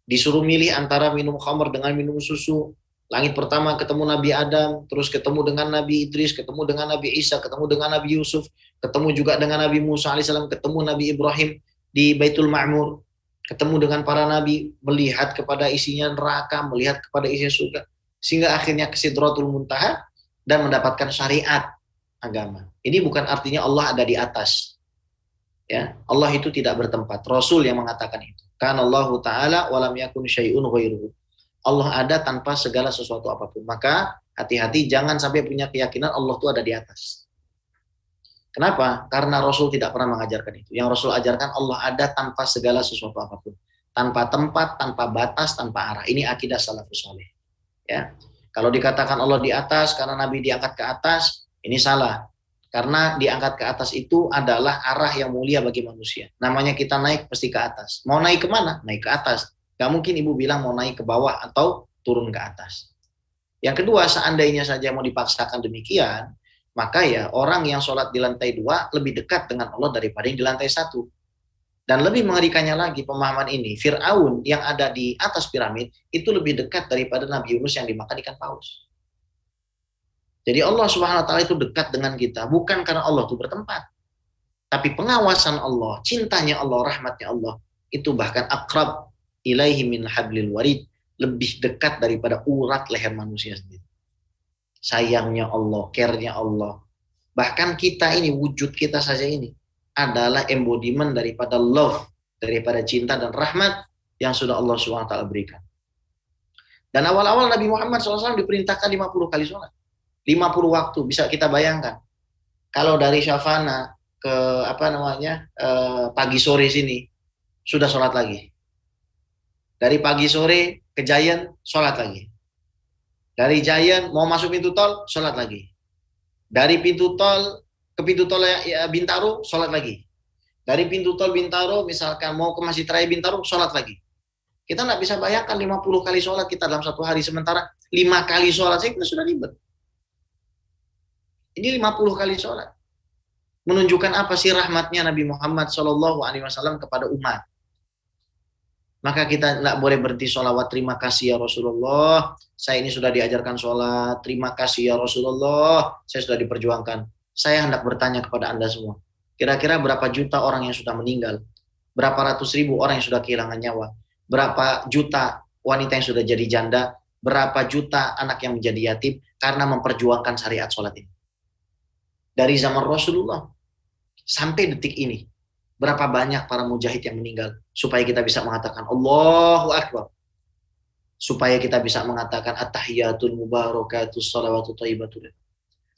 Disuruh milih antara minum khamr dengan minum susu. Langit pertama ketemu Nabi Adam, terus ketemu dengan Nabi Idris, ketemu dengan Nabi Isa, ketemu dengan Nabi Yusuf, ketemu juga dengan Nabi Musa alaihissalam, ketemu Nabi Ibrahim di Baitul Ma'mur, ketemu dengan para nabi, melihat kepada isinya neraka, melihat kepada isinya surga, sehingga akhirnya ke Sidratul Muntaha dan mendapatkan syariat agama. Ini bukan artinya Allah ada di atas. Ya, Allah itu tidak bertempat. Rasul yang mengatakan itu. Kan Allah Ta'ala walam yakun syai'un ghairuhu. Allah ada tanpa segala sesuatu apapun. Maka hati-hati jangan sampai punya keyakinan Allah itu ada di atas. Kenapa? Karena Rasul tidak pernah mengajarkan itu. Yang Rasul ajarkan Allah ada tanpa segala sesuatu apapun. Tanpa tempat, tanpa batas, tanpa arah. Ini akidah salafus saleh. Ya. Kalau dikatakan Allah di atas karena Nabi diangkat ke atas, ini salah. Karena diangkat ke atas itu adalah arah yang mulia bagi manusia. Namanya kita naik pasti ke atas. Mau naik kemana? Naik ke atas. Gak mungkin ibu bilang mau naik ke bawah atau turun ke atas. Yang kedua, seandainya saja mau dipaksakan demikian, maka ya orang yang sholat di lantai 2 lebih dekat dengan Allah daripada yang di lantai 1. Dan lebih mengerikannya lagi pemahaman ini, Fir'aun yang ada di atas piramid itu lebih dekat daripada Nabi Yunus yang dimakan ikan paus. Jadi Allah Subhanahu wa taala itu dekat dengan kita bukan karena Allah itu bertempat. Tapi pengawasan Allah, cintanya Allah, rahmatnya Allah itu bahkan akrab ilaihi min hablil warid, lebih dekat daripada urat leher manusia sendiri. Sayangnya Allah, care-nya Allah. Bahkan kita ini, wujud kita saja ini adalah embodiment daripada love, daripada cinta dan rahmat yang sudah Allah Subhanahu wa taala berikan. Dan awal-awal Nabi Muhammad SAW diperintahkan 50 kali sholat. 50 waktu, bisa kita bayangkan. Kalau dari Syafana ke pagi sore sini sudah sholat lagi. Dari pagi sore ke Giant sholat lagi. Dari Giant mau masuk pintu tol sholat lagi. Dari pintu tol ke pintu tol Bintaro sholat lagi. Dari pintu tol Bintaro misalkan mau ke Masjid Raya Bintaro sholat lagi. Kita nggak bisa bayangkan 50 kali sholat kita dalam satu hari, sementara 5 kali sholat saja kita sudah ribet. Ini 50 kali sholat. Menunjukkan apa sih rahmatnya Nabi Muhammad SAW kepada umat. Maka kita tidak boleh berhenti sholawat, terima kasih ya Rasulullah. Saya ini sudah diajarkan sholat, terima kasih ya Rasulullah. Saya sudah diperjuangkan. Saya hendak bertanya kepada Anda semua. Kira-kira berapa juta orang yang sudah meninggal? Berapa ratus ribu orang yang sudah kehilangan nyawa? Berapa juta wanita yang sudah jadi janda? Berapa juta anak yang menjadi yatim karena memperjuangkan syariat sholat ini? Dari zaman Rasulullah sampai detik ini, berapa banyak para mujahid yang meninggal supaya kita bisa mengatakan Allahu Akbar, supaya kita bisa mengatakan at-tahiyatul mubarakatus shalawatut thayyibatul.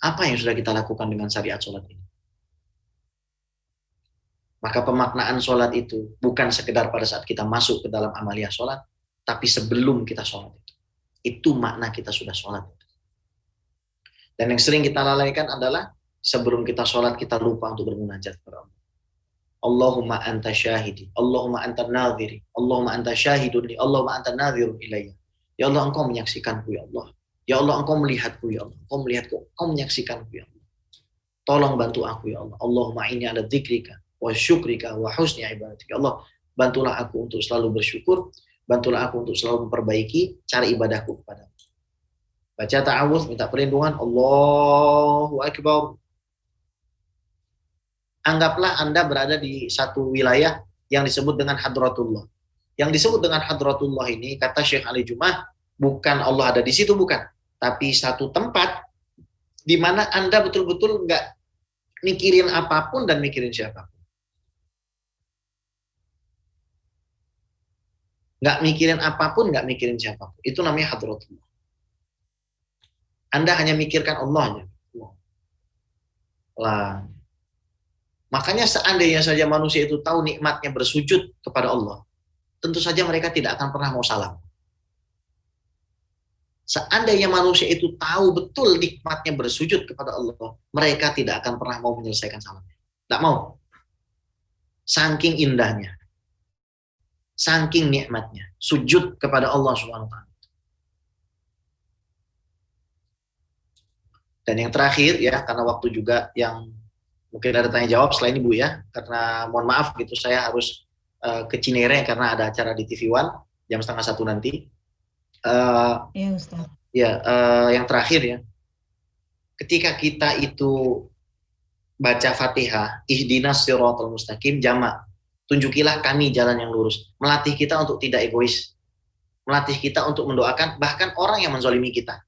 Apa yang sudah kita lakukan dengan syariat sholat ini? Maka pemaknaan sholat itu bukan sekedar pada saat kita masuk ke dalam amaliyah sholat, tapi sebelum kita sholat itu makna kita sudah sholat. Dan yang sering kita lalaikan adalah sebelum kita sholat kita lupa untuk bermunajat kepada Allah. Allahumma anta syahidi, Allahumma anta nadhiri, Allahumma anta syahidun li, Allahumma anta nadhirun ilayya. Ya Allah, engkau menyaksikanku ya Allah. Ya Allah, engkau melihatku ya Allah. Engkau melihatku, engkau menyaksikanku ya Allah. Tolong bantu aku ya Allah. Allahumma inni ala dzikrika wa syukrika wa husni ibadatika. Ya Allah, bantulah aku untuk selalu bersyukur, bantulah aku untuk selalu memperbaiki cara ibadahku kepadamu. Baca ta'awudz, minta perlindungan, Allahu Akbar. Anggaplah Anda berada di satu wilayah yang disebut dengan Hadratullah. Yang disebut dengan Hadratullah ini, kata Syekh Ali Jum'ah, bukan Allah ada di situ, bukan. Tapi satu tempat di mana Anda betul-betul nggak mikirin apapun dan mikirin siapapun. Nggak mikirin apapun, nggak mikirin siapapun. Itu namanya Hadratullah. Anda hanya mikirkan Allah. Lah. Makanya seandainya saja manusia itu tahu nikmatnya bersujud kepada Allah, tentu saja mereka tidak akan pernah mau salam. Seandainya manusia itu tahu betul nikmatnya bersujud kepada Allah, mereka tidak akan pernah mau menyelesaikan salamnya. Tidak mau. Saking indahnya, saking nikmatnya, sujud kepada Allah Subhanahu wa taala. Dan yang terakhir ya, karena waktu juga yang mungkin ada tanya jawab selain Ibu ya, karena mohon maaf gitu saya harus ke Cinere karena ada acara di TV One. jam 12:30 nanti. Ya Ustaz. Yang terakhir ya, ketika kita itu baca Fatihah, ihdinas siratal mustaqim, jamak, tunjukilah kami jalan yang lurus, melatih kita untuk tidak egois, melatih kita untuk mendoakan bahkan orang yang menzalimi kita.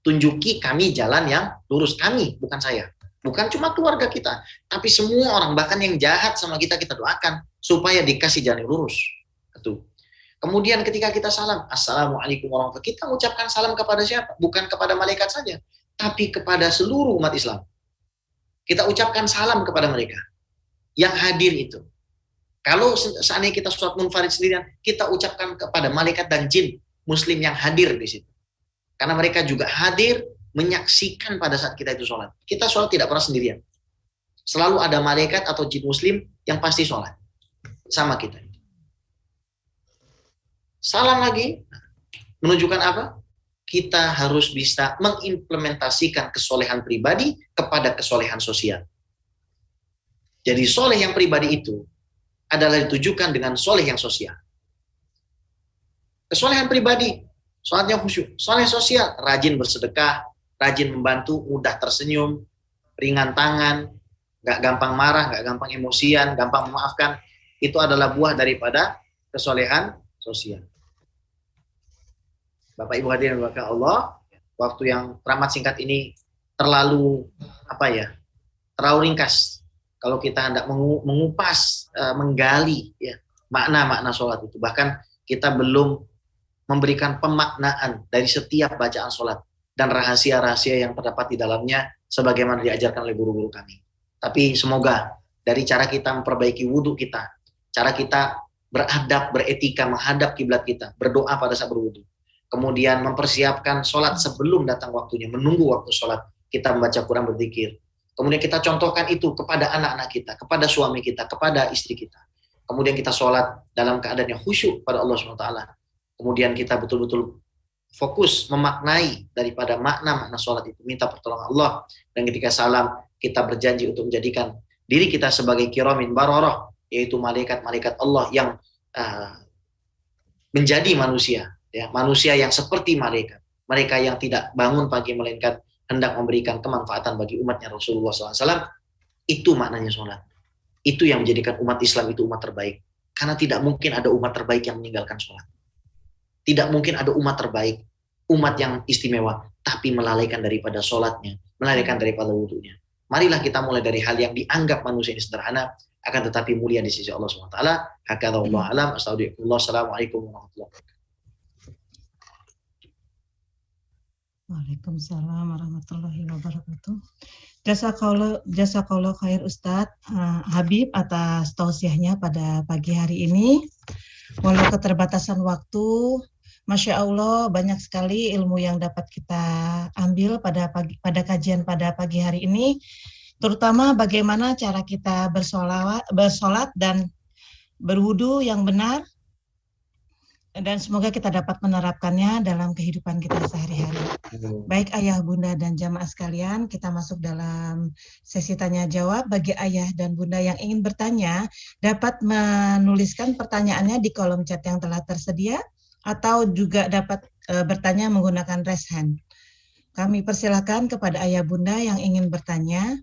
Tunjuki kami jalan yang lurus, kami, bukan saya. Bukan cuma keluarga kita, tapi semua orang, bahkan yang jahat sama kita, kita doakan supaya dikasih jalan yang lurus. Itu. Kemudian ketika kita salam, Assalamualaikum warahmatullahi wabarakatuh, kita ucapkan salam kepada siapa? Bukan kepada malaikat saja, tapi kepada seluruh umat Islam. Kita ucapkan salam kepada mereka yang hadir itu. Kalau seandainya kita sholat munfarid sendirian, kita ucapkan kepada malaikat dan jin muslim yang hadir di situ. Karena mereka juga hadir menyaksikan pada saat kita itu sholat. Kita sholat tidak pernah sendirian. Selalu ada malaikat atau jin muslim yang pasti sholat sama kita. Salam lagi menunjukkan apa? Kita harus bisa mengimplementasikan kesolehan pribadi kepada kesolehan sosial. Jadi soleh yang pribadi itu adalah ditujukan dengan soleh yang sosial. Kesolehan pribadi, sholatnya khusyuk. Soleh sosial, rajin bersedekah, rajin membantu, mudah tersenyum, ringan tangan, nggak gampang marah, nggak gampang emosian, gampang memaafkan. Itu adalah buah daripada kesolehan sosial. Bapak Ibu hadirin berkah Allah, waktu yang teramat singkat ini terlalu terlalu ringkas. Kalau kita hendak mengupas, menggali ya makna-makna sholat itu, bahkan kita belum memberikan pemaknaan dari setiap bacaan sholat dan rahasia-rahasia yang terdapat di dalamnya sebagaimana diajarkan oleh guru-guru kami. Tapi semoga dari cara kita memperbaiki wudhu kita, cara kita beradab, beretika menghadap kiblat kita, berdoa pada saat berwudhu, kemudian mempersiapkan sholat sebelum datang waktunya, menunggu waktu sholat, kita membaca Quran, berzikir. Kemudian kita contohkan itu kepada anak-anak kita, kepada suami kita, kepada istri kita. Kemudian kita sholat dalam keadaan yang khusyuk pada Allah SWT. Kemudian kita betul-betul fokus memaknai daripada makna-makna sholat itu, minta pertolongan Allah. Dan ketika salam, kita berjanji untuk menjadikan diri kita sebagai kiramin bararah, yaitu malaikat-malaikat Allah yang menjadi manusia. Ya, manusia yang seperti malaikat, mereka yang tidak bangun pagi melainkan hendak memberikan kemanfaatan bagi umatnya Rasulullah SAW. Itu maknanya sholat. Itu yang menjadikan umat Islam itu umat terbaik. Karena tidak mungkin ada umat terbaik yang meninggalkan sholat. Tidak mungkin ada umat terbaik, umat yang istimewa, tapi melalaikan daripada sholatnya, melalaikan daripada wudhunya. Marilah kita mulai dari hal yang dianggap manusia ini sederhana, akan tetapi mulia di sisi Allah SWT. Hakadha wallahu a'lam. Assalamualaikum warahmatullahi wabarakatuh. Waalaikumsalam warahmatullahi wabarakatuh. Jazakallah khair Ustadz Habib atas tausiahnya pada pagi hari ini. Walau keterbatasan waktu, Masya Allah banyak sekali ilmu yang dapat kita ambil pada kajian pada pagi hari ini. Terutama bagaimana cara kita bersolat dan berwudu yang benar. Dan semoga kita dapat menerapkannya dalam kehidupan kita sehari-hari. Baik ayah, bunda, dan jamaah sekalian, kita masuk dalam sesi tanya jawab. Bagi ayah dan bunda yang ingin bertanya, dapat menuliskan pertanyaannya di kolom chat yang telah tersedia, atau juga dapat bertanya menggunakan raise hand. Kami persilakan kepada ayah bunda yang ingin bertanya.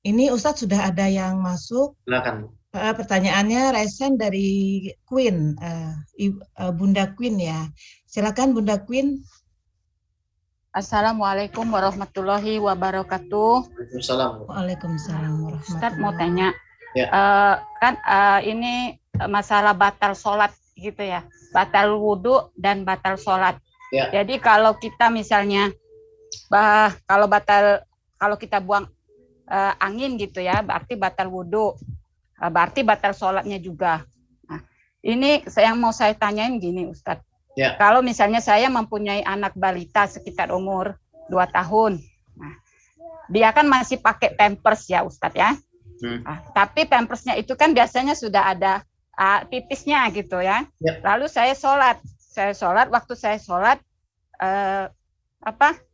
Ini Ustadz sudah ada yang masuk. Silakan. Pertanyaannya resen dari Queen, Bunda Queen ya. Silakan Bunda Queen. Assalamualaikum warahmatullahi wabarakatuh. Waalaikumsalam. Waalaikumsalam warahmatullahi. Ustadz mau tanya, ya. Ini masalah batal sholat gitu ya, batal wudhu dan batal sholat. Ya. Jadi kalau kita misalnya, kalau kita buang angin gitu ya, berarti batal wudhu. Berarti batal sholatnya juga. Nah, ini yang mau saya tanyain gini Ustadz. Ya. Kalau misalnya saya mempunyai anak balita sekitar umur 2 tahun. Nah, dia kan masih pakai pampers ya Ustadz ya. Nah, tapi pampersnya itu kan biasanya sudah ada pipisnya gitu ya. Lalu saya sholat. Waktu saya sholat,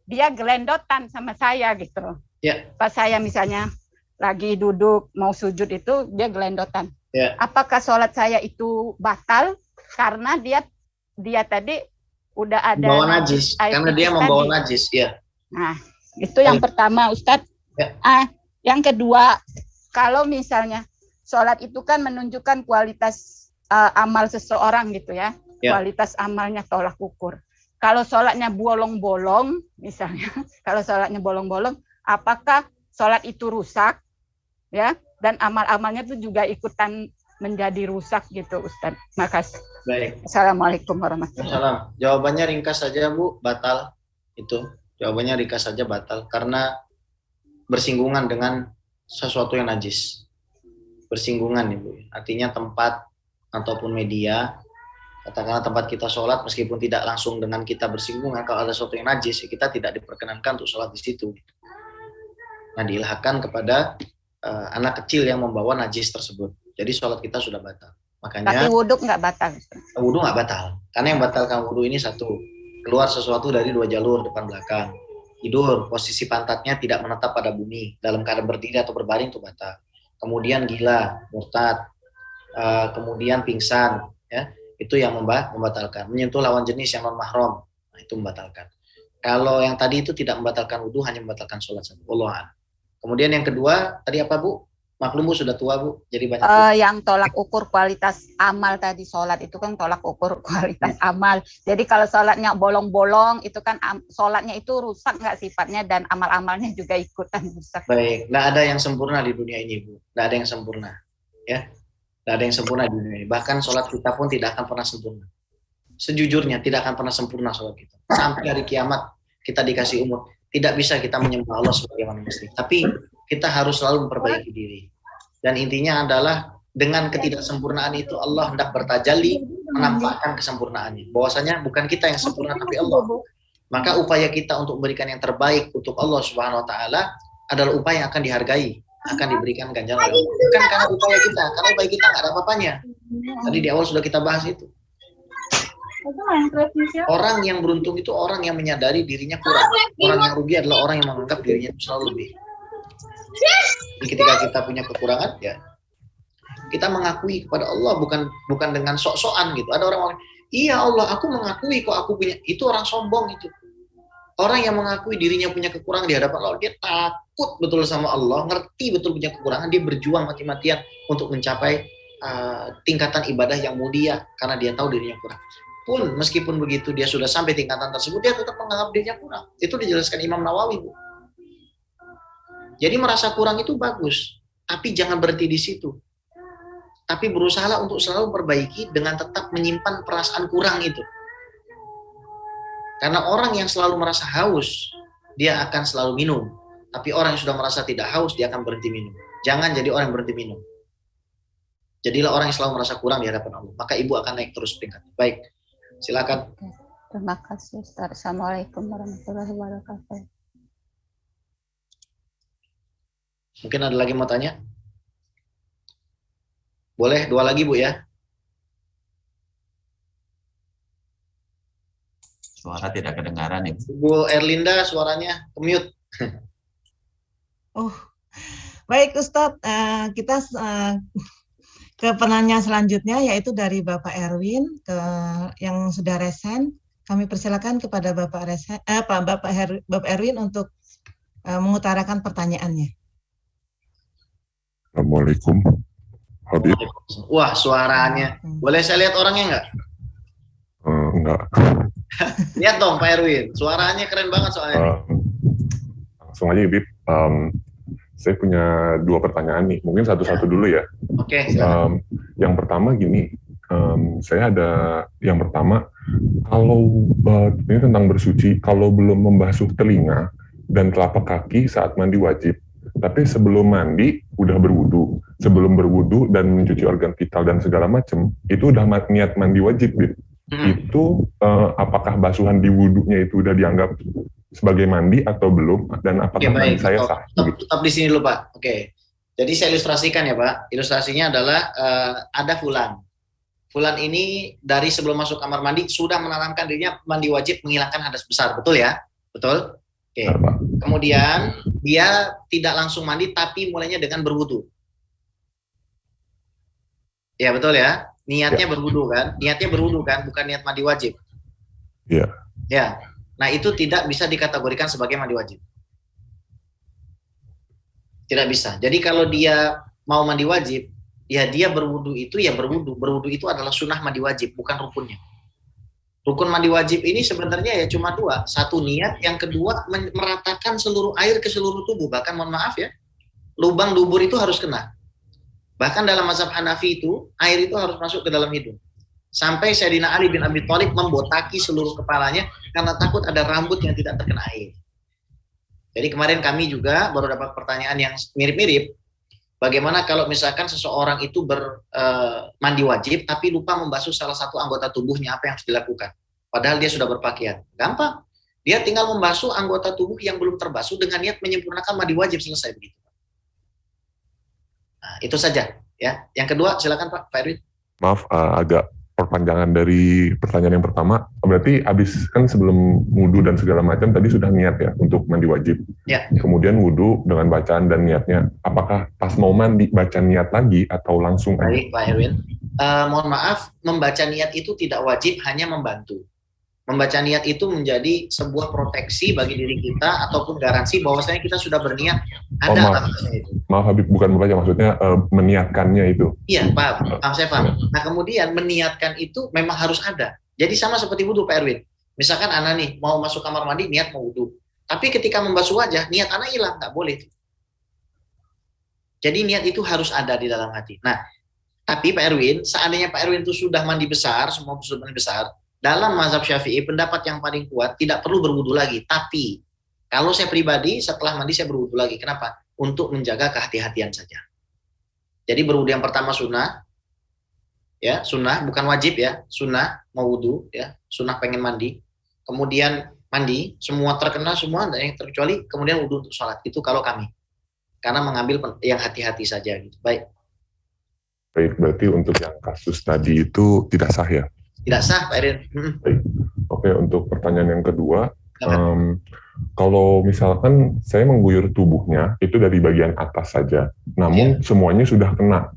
dia gelendotan sama saya gitu. Ya. Pas saya misalnya lagi duduk mau sujud itu dia gelendotan. Ya. Apakah sholat saya itu batal karena dia tadi udah ada Membawa najis, karena dia membawa najis, ya. Nah, itu yang pertama, Ustadz. Ya. Yang kedua, kalau misalnya sholat itu kan menunjukkan kualitas amal seseorang gitu ya. Kualitas amalnya tolak ukur. Kalau sholatnya bolong-bolong, misalnya, kalau sholatnya bolong-bolong, apakah sholat itu rusak, ya? Dan amal-amalnya itu juga ikutan menjadi rusak gitu, Ustadz. Makasih. Baik. Assalamualaikum warahmatullahi wabarakatuh. Jawabannya ringkas saja, Bu, batal. Itu jawabannya ringkas saja, batal, karena bersinggungan dengan sesuatu yang najis. Bersinggungan, Ibu. Artinya tempat ataupun media, katakanlah tempat kita sholat, meskipun tidak langsung dengan kita bersinggungan, kalau ada sesuatu yang najis, kita tidak diperkenankan untuk sholat di situ. Nah, diilahkan kepada anak kecil yang membawa najis tersebut. Jadi sholat kita sudah batal. Makanya. Tapi wudhu nggak batal. Wudhu nggak batal. Karena yang batalkan wudhu ini satu, keluar sesuatu dari dua jalur depan belakang. Tidur, posisi pantatnya tidak menetap pada bumi, dalam keadaan berdiri atau berbaring itu batal. Kemudian gila, murtad, kemudian pingsan, ya, itu yang membatalkan. Menyentuh lawan jenis yang non mahram, nah, itu membatalkan. Kalau yang tadi itu tidak membatalkan wudhu, hanya membatalkan sholat saja. Allahan. Kemudian yang kedua tadi apa, Bu? Maklum, Bu, sudah tua, Bu, jadi banyak. Yang tolak ukur kualitas amal tadi, sholat itu kan tolak ukur kualitas amal. Jadi kalau sholatnya bolong-bolong, itu kan sholatnya itu rusak nggak sifatnya, dan amal-amalnya juga ikutan rusak. Baik, nggak ada yang sempurna di dunia ini, Bu. Nggak ada yang sempurna, ya. Nggak ada yang sempurna di dunia ini. Bahkan sholat kita pun tidak akan pernah sempurna. Sejujurnya tidak akan pernah sempurna sholat kita. Sampai hari kiamat kita dikasih umur, tidak bisa kita menyembah Allah sebagaimana mesti. Tapi kita harus selalu memperbaiki diri. Dan intinya adalah dengan ketidaksempurnaan itu Allah hendak bertajalli menampakkan kesempurnaannya. Bahwasanya bukan kita yang sempurna tapi Allah. Maka upaya kita untuk memberikan yang terbaik untuk Allah Subhanahu wa taala adalah upaya yang akan dihargai, akan diberikan ganjaran oleh Allah. Bukan karena upaya kita, karena upaya kita nggak ada apa-apanya. Tadi di awal sudah kita bahas itu. Orang yang beruntung itu orang yang menyadari dirinya kurang. Orang yang rugi adalah orang yang menganggap dirinya itu selalu lebih. Jadi ketika kita punya kekurangan, ya kita mengakui kepada Allah, bukan dengan sok-sokan gitu. Ada orang, iya Allah, aku mengakui kok aku punya. Itu orang sombong itu. Orang yang mengakui dirinya punya kekurangan di hadapan Allah, dia takut betul sama Allah, ngerti betul punya kekurangan, dia berjuang mati-matian untuk mencapai tingkatan ibadah yang mulia karena dia tahu dirinya kurang. Pun meskipun begitu dia sudah sampai tingkatan tersebut, dia tetap menganggap dirinya kurang. Itu dijelaskan Imam Nawawi, Bu. Jadi merasa kurang itu bagus, tapi jangan berhenti di situ. Tapi berusahalah untuk selalu perbaiki dengan tetap menyimpan perasaan kurang itu. Karena orang yang selalu merasa haus, dia akan selalu minum. Tapi orang yang sudah merasa tidak haus, dia akan berhenti minum. Jangan jadi orang yang berhenti minum. Jadilah orang yang selalu merasa kurang di hadapan Allah. Maka ibu akan naik terus peringkat. Baik, silakan. Terima kasih, Ustaz. Assalamualaikum warahmatullahi wabarakatuh. Mungkin ada lagi mau tanya? Boleh, dua lagi, Bu, ya. Suara tidak kedengaran, Ibu. Bu Erlinda, suaranya ke-mute. Baik, Ustadz. Kita ke penanya selanjutnya, yaitu dari Bapak Erwin, yang sudah resen. Kami persilakan kepada Bapak Erwin untuk mengutarakan pertanyaannya. Assalamualaikum, Habib. Wah, suaranya. Boleh saya lihat orangnya nggak? Enggak. Lihat dong Pak Erwin, suaranya keren banget soalnya. Langsung aja, Habib. Saya punya dua pertanyaan nih. Mungkin satu-satu dulu ya. Oke. Yang pertama gini, saya ada yang pertama, kalau ini tentang bersuci, kalau belum membasuh telinga dan telapak kaki saat mandi wajib, tapi sebelum mandi udah berwudu, sebelum berwudu dan mencuci organ vital dan segala macam, itu udah niat mandi wajib, Bib. Itu apakah basuhan di wudunya itu udah dianggap sebagai mandi atau belum, dan apakah mandi saya sah? Tetap di sini dulu, Pak. Oke. Jadi saya ilustrasikan ya, Pak. Ilustrasinya adalah ada Fulan. Fulan ini dari sebelum masuk kamar mandi sudah menanamkan dirinya mandi wajib menghilangkan hadas besar, betul ya? Betul? Oke. Kemudian dia tidak langsung mandi tapi mulainya dengan berwudu. Ya, betul ya? Niatnya berwudu kan? Niatnya berwudu kan, bukan niat mandi wajib. Iya. Ya. Nah, itu tidak bisa dikategorikan sebagai mandi wajib. Tidak bisa. Jadi kalau dia mau mandi wajib, ya dia berwudu itu ya berwudu. Berwudu itu adalah sunnah mandi wajib, bukan rukunnya. Rukun mandi wajib ini sebenarnya ya cuma dua. Satu niat, yang kedua meratakan seluruh air ke seluruh tubuh. Bahkan mohon maaf ya, lubang dubur itu harus kena. Bahkan dalam mazhab Hanafi itu, air itu harus masuk ke dalam hidung. Sampai Sayyidina Ali bin Abi Thalib membotaki seluruh kepalanya karena takut ada rambut yang tidak terkena air. Jadi kemarin kami juga baru dapat pertanyaan yang mirip-mirip. Bagaimana kalau misalkan seseorang itu mandi wajib tapi lupa membasuh salah satu anggota tubuhnya, apa yang harus dilakukan? Padahal dia sudah berpakaian. Gampang. Dia tinggal membasuh anggota tubuh yang belum terbasuh dengan niat menyempurnakan mandi wajib, selesai begitu. Nah, itu saja ya. Yang kedua silakan Pak Erwin. Maaf, agak perpanjangan dari pertanyaan yang pertama. Berarti habis kan sebelum wudu dan segala macam tadi sudah niat ya untuk mandi wajib. Ya. Kemudian wudu dengan bacaan dan niatnya. Apakah pas mau mandi baca niat lagi atau langsung aja? Baik Pak Erwin. Mohon maaf, membaca niat itu tidak wajib, hanya membantu. Membaca niat itu menjadi sebuah proteksi bagi diri kita ataupun garansi bahwasanya kita sudah berniat. Ada itu. Maaf Habib, bukan membaca, maksudnya meniatkannya itu. Iya, paham saya paham. Nah, kemudian meniatkan itu memang harus ada. Jadi sama seperti wudu Pak Erwin. Misalkan anak nih mau masuk kamar mandi niat mau wudu. Tapi ketika membasuh wajah niat anak hilang, nggak boleh. Jadi niat itu harus ada di dalam hati. Nah, tapi Pak Erwin, seandainya Pak Erwin itu sudah mandi besar, semua sudah mandi besar, dalam mazhab Syafi'i pendapat yang paling kuat tidak perlu berwudu lagi. Tapi kalau saya pribadi setelah mandi saya berwudu lagi. Kenapa? Untuk menjaga kehati-hatian saja. Jadi berwudu yang pertama sunnah, ya sunnah bukan wajib ya, sunnah mau wudu ya, sunnah pengen mandi. Kemudian mandi, semua terkena semua, ada yang terkecuali. Kemudian wudu untuk sholat. Itu kalau kami, karena mengambil yang hati-hati saja. Gitu. Baik. Baik, berarti untuk yang kasus tadi itu tidak sah ya? Tidak sah, Pak Erin. Baik. Oke, untuk pertanyaan yang kedua, kalau misalkan saya mengguyur tubuhnya itu dari bagian atas saja, namun semuanya sudah kena.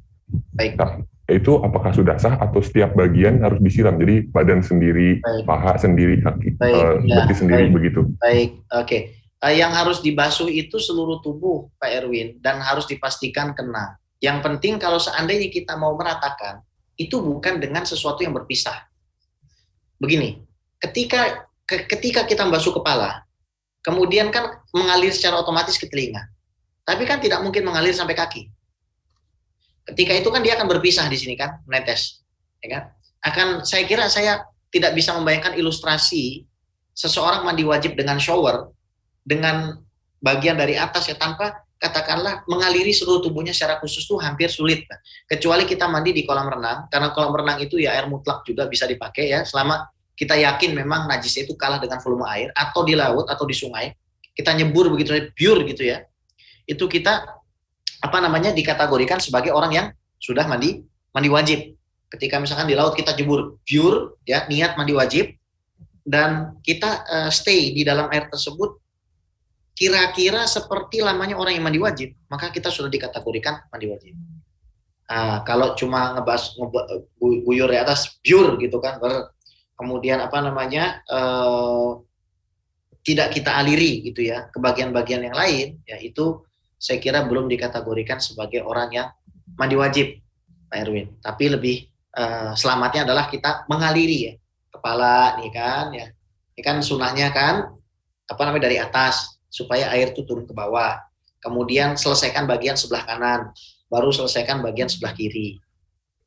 Baik. Nah, itu apakah sudah sah atau setiap bagian harus disiram? Jadi badan sendiri, paha sendiri, kaki, beti sendiri begitu. Baik, oke. Yang harus dibasuh itu seluruh tubuh, Pak Erwin, dan harus dipastikan kena. Yang penting kalau seandainya kita mau meratakan, itu bukan dengan sesuatu yang berpisah. Begini, ketika kita membasuh kepala, kemudian kan mengalir secara otomatis ke telinga. Tapi kan tidak mungkin mengalir sampai kaki. Ketika itu kan dia akan berpisah di sini kan, menetes. Ya kan? Saya kira saya tidak bisa membayangkan ilustrasi seseorang mandi wajib dengan shower, dengan bagian dari atas ya, tanpa katakanlah mengaliri seluruh tubuhnya secara khusus tuh hampir sulit. Kecuali kita mandi di kolam renang, karena kolam renang itu ya air mutlak juga bisa dipakai ya, selama kita yakin memang najisnya itu kalah dengan volume air, atau di laut atau di sungai, kita nyebur begitu pure gitu ya. Itu kita dikategorikan sebagai orang yang sudah mandi wajib. Ketika misalkan di laut kita jebur pure ya, niat mandi wajib, dan kita stay di dalam air tersebut kira-kira seperti lamanya orang yang mandi wajib, maka kita sudah dikategorikan mandi wajib. Kalau cuma guyur di atas pure gitu kan, kemudian tidak kita aliri gitu ya ke bagian-bagian yang lain, ya itu saya kira belum dikategorikan sebagai orang yang mandi wajib, Pak Erwin. Tapi lebih selamatnya adalah kita mengaliri ya kepala nih kan ya, ini kan sunahnya kan dari atas supaya air itu turun ke bawah, kemudian selesaikan bagian sebelah kanan, baru selesaikan bagian sebelah kiri.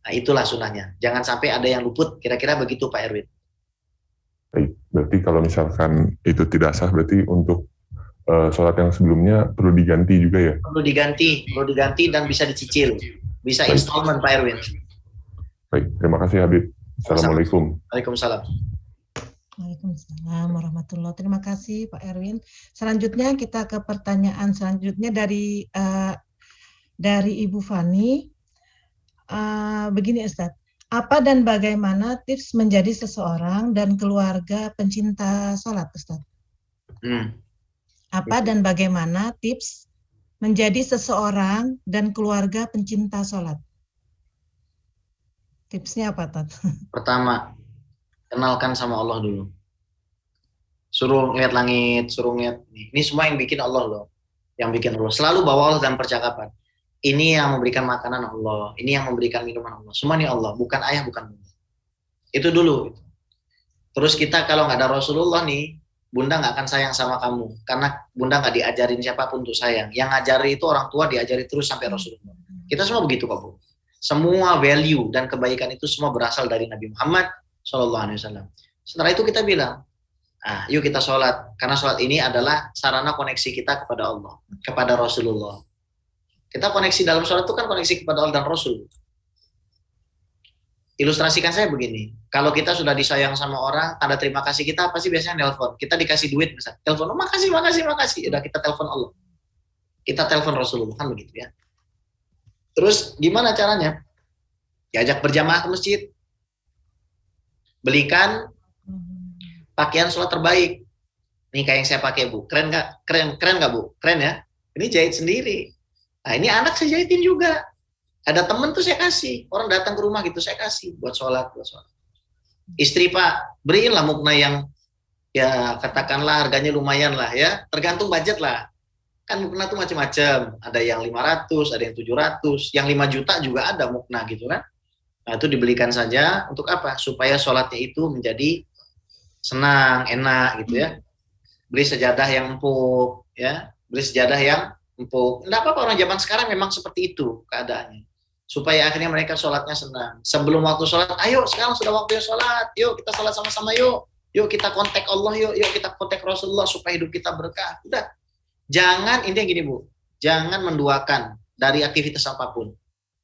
Nah itulah sunahnya, jangan sampai ada yang luput, kira-kira begitu Pak Erwin. Baik, berarti kalau misalkan itu tidak sah, berarti untuk sholat yang sebelumnya perlu diganti juga ya? Perlu diganti dan bisa dicicil, bisa installment Pak Erwin. Baik, terima kasih Habib. Assalamualaikum. Waalaikumsalam. Waalaikumsalam warahmatullahi. Terima kasih Pak Erwin. Selanjutnya kita ke pertanyaan selanjutnya dari Ibu Fani. Begini Ustadz, apa dan bagaimana tips menjadi seseorang dan keluarga pencinta sholat Ustadz? Apa dan bagaimana tips menjadi seseorang dan keluarga pencinta sholat? Tipsnya apa, Tat? Pertama, kenalkan sama Allah dulu. Suruh ngeliat langit, suruh ngeliat ini semua yang bikin Allah loh. Yang bikin Allah. Selalu bawa Allah dalam percakapan. Ini yang memberikan makanan Allah, ini yang memberikan minuman Allah. Semua ini Allah, bukan ayah, bukan bunda. Itu dulu. Terus kita kalau nggak ada Rasulullah nih, bunda nggak akan sayang sama kamu. Karena bunda nggak diajarin siapapun untuk sayang. Yang ngajari itu orang tua, diajari terus sampai Rasulullah. Kita semua begitu, Pak Bu. Semua value dan kebaikan itu semua berasal dari Nabi Muhammad SAW. Setelah itu kita bilang, yuk kita sholat. Karena sholat ini adalah sarana koneksi kita kepada Allah, kepada Rasulullah. Kita koneksi dalam sholat itu kan koneksi kepada Allah dan Rasul. Ilustrasikan saya begini, kalau kita sudah disayang sama orang, tanda terima kasih kita apa sih biasanya? Nelpon. Kita dikasih duit misalnya, telepon, makasih. Udah kita telepon Allah. Kita telepon Rasulullah, kan begitu ya. Terus gimana caranya? Diajak berjamaah ke masjid. Belikan pakaian sholat terbaik. Nih kayak yang saya pakai, Bu. Keren nggak? Keren nggak, Bu? Keren ya? Ini jahit sendiri. Nah, ini anak saya jahitin juga. Ada temen tuh saya kasih. Orang datang ke rumah gitu, saya kasih. Buat sholat. Istri, Pak, beriin lah mukna yang, ya katakanlah harganya lumayan lah ya. Tergantung budget lah. Kan mukna tuh macam-macam. Ada yang 500, ada yang 700. Yang 5 juta juga ada mukna gitu kan. Nah, itu dibelikan saja. Untuk apa? Supaya sholatnya itu menjadi senang, enak gitu ya. Beli sejadah yang empuk ya, beli sejadah yang empuk. Enggak apa-apa, orang zaman sekarang memang seperti itu keadaannya. Supaya akhirnya mereka sholatnya senang. Sebelum waktu sholat, ayo sekarang sudah waktunya sholat, yuk kita sholat sama-sama yuk. Yuk kita kontak Allah yuk kita kontak Rasulullah supaya hidup kita berkah. Udah. Jangan, intinya gini Bu, jangan menduakan dari aktivitas apapun.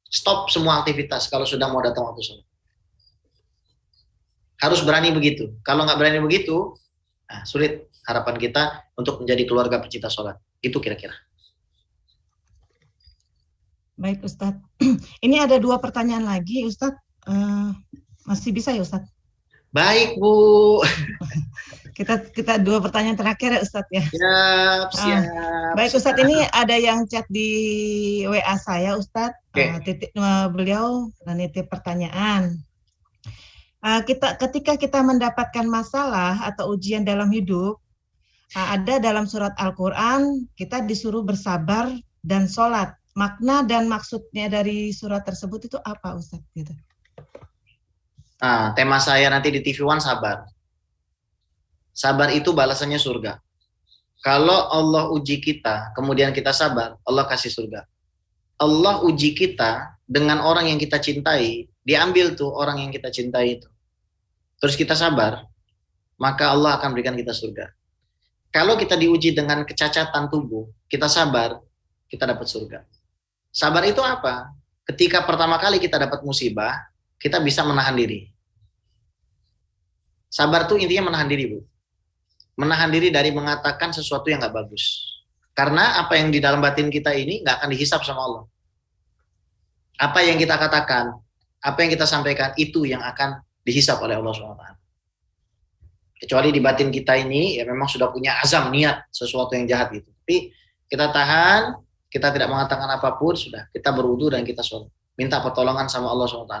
Stop semua aktivitas kalau sudah mau datang waktu sholat. Harus berani begitu. Kalau nggak berani begitu, sulit harapan kita untuk menjadi keluarga pecinta sholat. Itu kira-kira. Baik, Ustadz. Ini ada 2 pertanyaan lagi, Ustadz. Masih bisa ya, Ustadz? Baik, Bu. Kita 2 pertanyaan terakhir ya, Ustadz ya. Siap. Baik, Ustadz, ini ada yang chat di WA saya, Ustadz. Beliau menitip pertanyaan. Ketika kita mendapatkan masalah atau ujian dalam hidup, ada dalam surat Al-Quran, kita disuruh bersabar dan sholat. Makna dan maksudnya dari surat tersebut itu apa, Ustadz? Gitu. Tema saya nanti di TV One sabar. Sabar itu balasannya surga. Kalau Allah uji kita, kemudian kita sabar, Allah kasih surga. Allah uji kita dengan orang yang kita cintai, diambil tuh orang yang kita cintai itu. Terus kita sabar, maka Allah akan berikan kita surga. Kalau kita diuji dengan kecacatan tubuh, kita sabar, kita dapat surga. Sabar itu apa? Ketika pertama kali kita dapat musibah, kita bisa menahan diri. Sabar itu intinya menahan diri, Bu. Menahan diri dari mengatakan sesuatu yang nggak bagus. Karena apa yang di dalam batin kita ini nggak akan dihisap sama Allah. Apa yang kita katakan, apa yang kita sampaikan, itu yang akan dihisap oleh Allah SWT. Kecuali di batin kita ini, ya memang sudah punya azam, niat, sesuatu yang jahat gitu. Tapi kita tahan, kita tidak mengatakan apapun, sudah. Kita berwudu dan kita sholat. Minta pertolongan sama Allah SWT.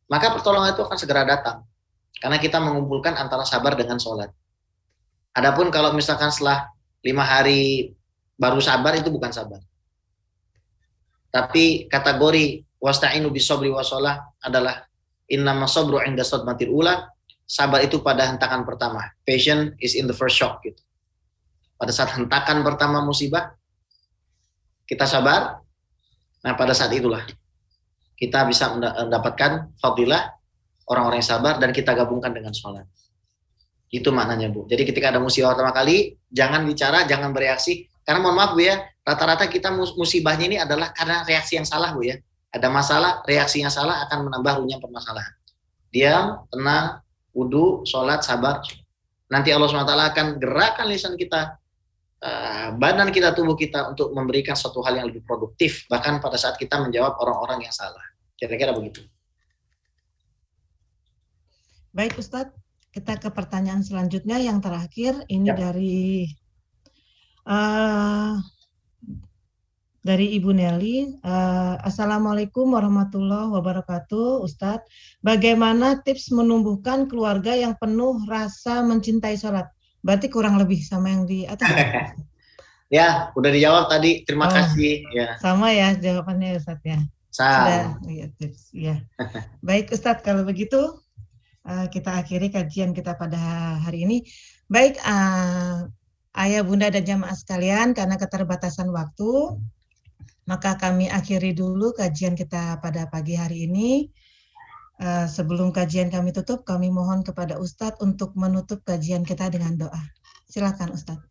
Maka pertolongan itu akan segera datang. Karena kita mengumpulkan antara sabar dengan sholat. Adapun kalau misalkan setelah 5 hari baru sabar, itu bukan sabar. Tapi kategori wasta'inu bisobri washolah adalah innama sobru inda sodmatil ula. Sabar itu pada hentakan pertama. Patient is in the first shock. Gitu. Pada saat hentakan pertama musibah, kita sabar. Nah pada saat itulah kita bisa mendapatkan fadilah orang-orang yang sabar dan kita gabungkan dengan sholat. Itu maknanya, Bu. Jadi ketika ada musibah pertama kali, jangan bicara, jangan bereaksi. Karena mohon maaf, Bu ya, rata-rata kita musibahnya ini adalah karena reaksi yang salah, Bu ya. Ada masalah, reaksi yang salah akan menambah runyam permasalahan. Diam, tenang, wudu, sholat, sabar. Nanti Allah SWT akan gerakkan lisan kita, badan kita, tubuh kita untuk memberikan suatu hal yang lebih produktif. Bahkan pada saat kita menjawab orang-orang yang salah. Kira-kira begitu. Baik, Ustadz. Kita ke pertanyaan selanjutnya yang terakhir. Ini dari Dari Ibu Nelly, Assalamualaikum warahmatullahi wabarakatuh, Ustadz. Bagaimana tips menumbuhkan keluarga yang penuh rasa mencintai sholat? Berarti kurang lebih sama yang di atas. Ya, udah dijawab tadi. Terima Oh, kasih. Ya. Sama ya jawabannya Ustadz ya. Sudah ya, tips ya. Baik Ustadz, kalau begitu kita akhiri kajian kita pada hari ini. Baik Ayah, Bunda, dan jamaah sekalian, karena keterbatasan waktu, maka kami akhiri dulu kajian kita pada pagi hari ini. Sebelum kajian kami tutup, kami mohon kepada Ustadz untuk menutup kajian kita dengan doa. Silakan Ustadz.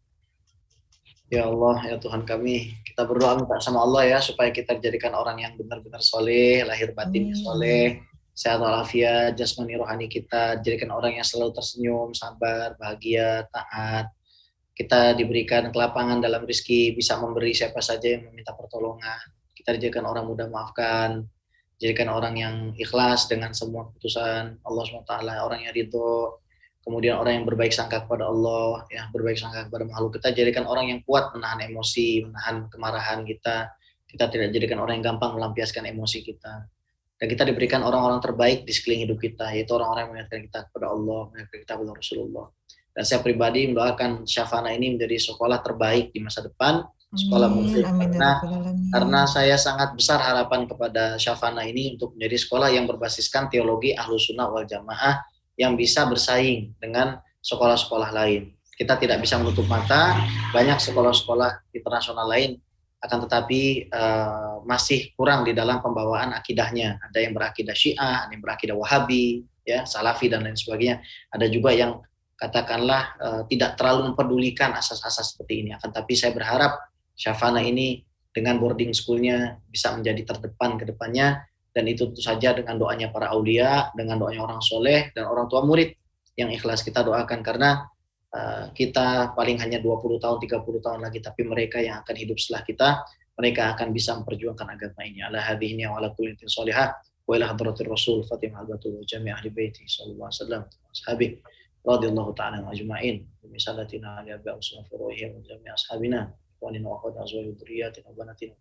Ya Allah, ya Tuhan kami, kita berdoa minta sama Allah ya, supaya kita dijadikan orang yang benar-benar soleh, lahir batinnya soleh, sehat walafiat, jasmani rohani kita, jadikan orang yang selalu tersenyum, sabar, bahagia, taat. Kita diberikan kelapangan dalam rezeki, bisa memberi siapa saja yang meminta pertolongan. Kita dijadikan orang mudah maafkan, jadikan orang yang ikhlas dengan semua keputusan Allah SWT, orang yang ridho, kemudian orang yang berbaik sangka kepada Allah, ya berbaik sangka kepada makhluk. Kita jadikan orang yang kuat menahan emosi, menahan kemarahan kita. Kita tidak jadikan orang yang gampang melampiaskan emosi kita. Dan kita diberikan orang-orang terbaik di sekeliling hidup kita, yaitu orang-orang yang mengingatkan kita kepada Allah, mengingatkan kita kepada Rasulullah. Dan saya pribadi mendoakan Syafana ini menjadi sekolah terbaik di masa depan, sekolah muslim. Karena saya sangat besar harapan kepada Syafana ini untuk menjadi sekolah yang berbasiskan teologi Ahlus Sunnah wal Jamaah, yang bisa bersaing dengan sekolah-sekolah lain. Kita tidak bisa menutup mata, banyak sekolah-sekolah internasional lain, akan tetapi masih kurang di dalam pembawaan akidahnya. Ada yang berakidah Syiah, ada yang berakidah Wahabi, ya, Salafi dan lain sebagainya. Ada juga yang katakanlah tidak terlalu mempedulikan asas-asas seperti ini. Akan tapi saya berharap Syafana ini dengan boarding schoolnya bisa menjadi terdepan ke depannya, dan itu tentu saja dengan doanya para aulia, dengan doanya orang soleh dan orang tua murid yang ikhlas kita doakan, karena kita paling hanya 20 tahun, 30 tahun lagi, tapi mereka yang akan hidup setelah kita, mereka akan bisa memperjuangkan agama ini. Ala hadhihi wa ala kulli tin sholihah wa ila hadratir rasul Fatimah al-Batul wa jami' ahli baiti sallallahu alaihi wasallam ashabi radhiyallahu ta'ala ajma'in bi salatina ala abi usman furuhi wa jami' ashabina wa inna wa qad azwaju dzurriyyatina wa banatina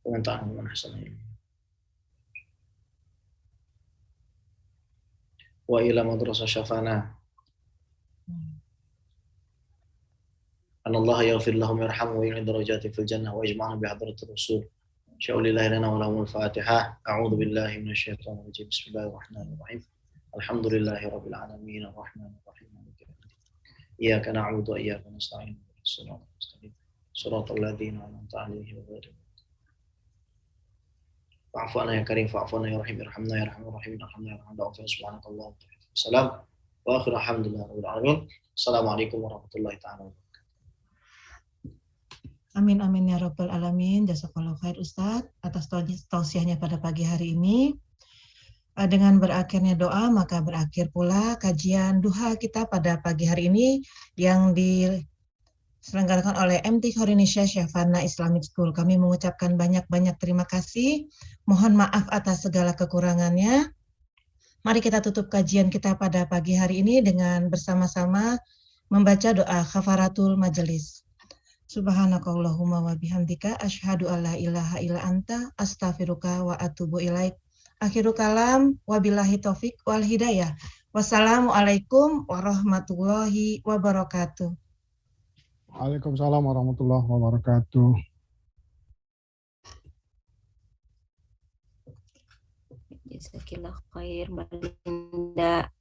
wa man ta'ala man ahsana wa ila madrasah Syafana anallahu yaghfir lahum yarhamhum wa yu'id darajati fil jannah wa yajma'na bi hadratir rasul syaulillahi lana wa lahumul fatihah. A'udzu billahi minasyaitonir rajim. Bismillahirrahmanirrahim. Alhamdulillahi rabbil alamin arrahmanir rahim maliki yaumiddin. Iyyaka na'budu wa iyyaka nasta'in ihdinas mustaqim shiratal ladzina an'amta 'alaihim ghairil wa'fu 'anna ya karim fa'fu 'anna ya rahim irhamna ya arhamar rahimin arhamna ya rahman wa subhanakallah wa salam wa akhir alhamdulillahi rabbil alamin. Assalamualaikum warahmatullahi taala. Amin amin ya rabbal alamin. Jazakallahu khair Ustadz atas tausiahnya pada pagi hari ini. Dengan berakhirnya doa, maka berakhir pula kajian duha kita pada pagi hari ini yang diselenggarakan oleh MT Indonesia Syafana Islamic School. Kami mengucapkan banyak-banyak terima kasih. Mohon maaf atas segala kekurangannya. Mari kita tutup kajian kita pada pagi hari ini dengan bersama-sama membaca doa kafaratul majelis. Subhanakallahumma wa bihamdika asyhadu alla ilaha illa anta astaghfiruka wa atubu ilaik. Akhirul kalam wabillahi taufik wal hidayah. Wassalamualaikum warahmatullahi wabarakatuh. Waalaikumsalam warahmatullahi wabarakatuh. Jazakillah khair Mbak Linda.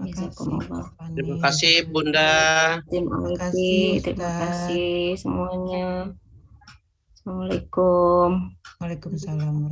Terima kasih Bunda. Terima kasih semuanya. Assalamualaikum. Waalaikumsalam.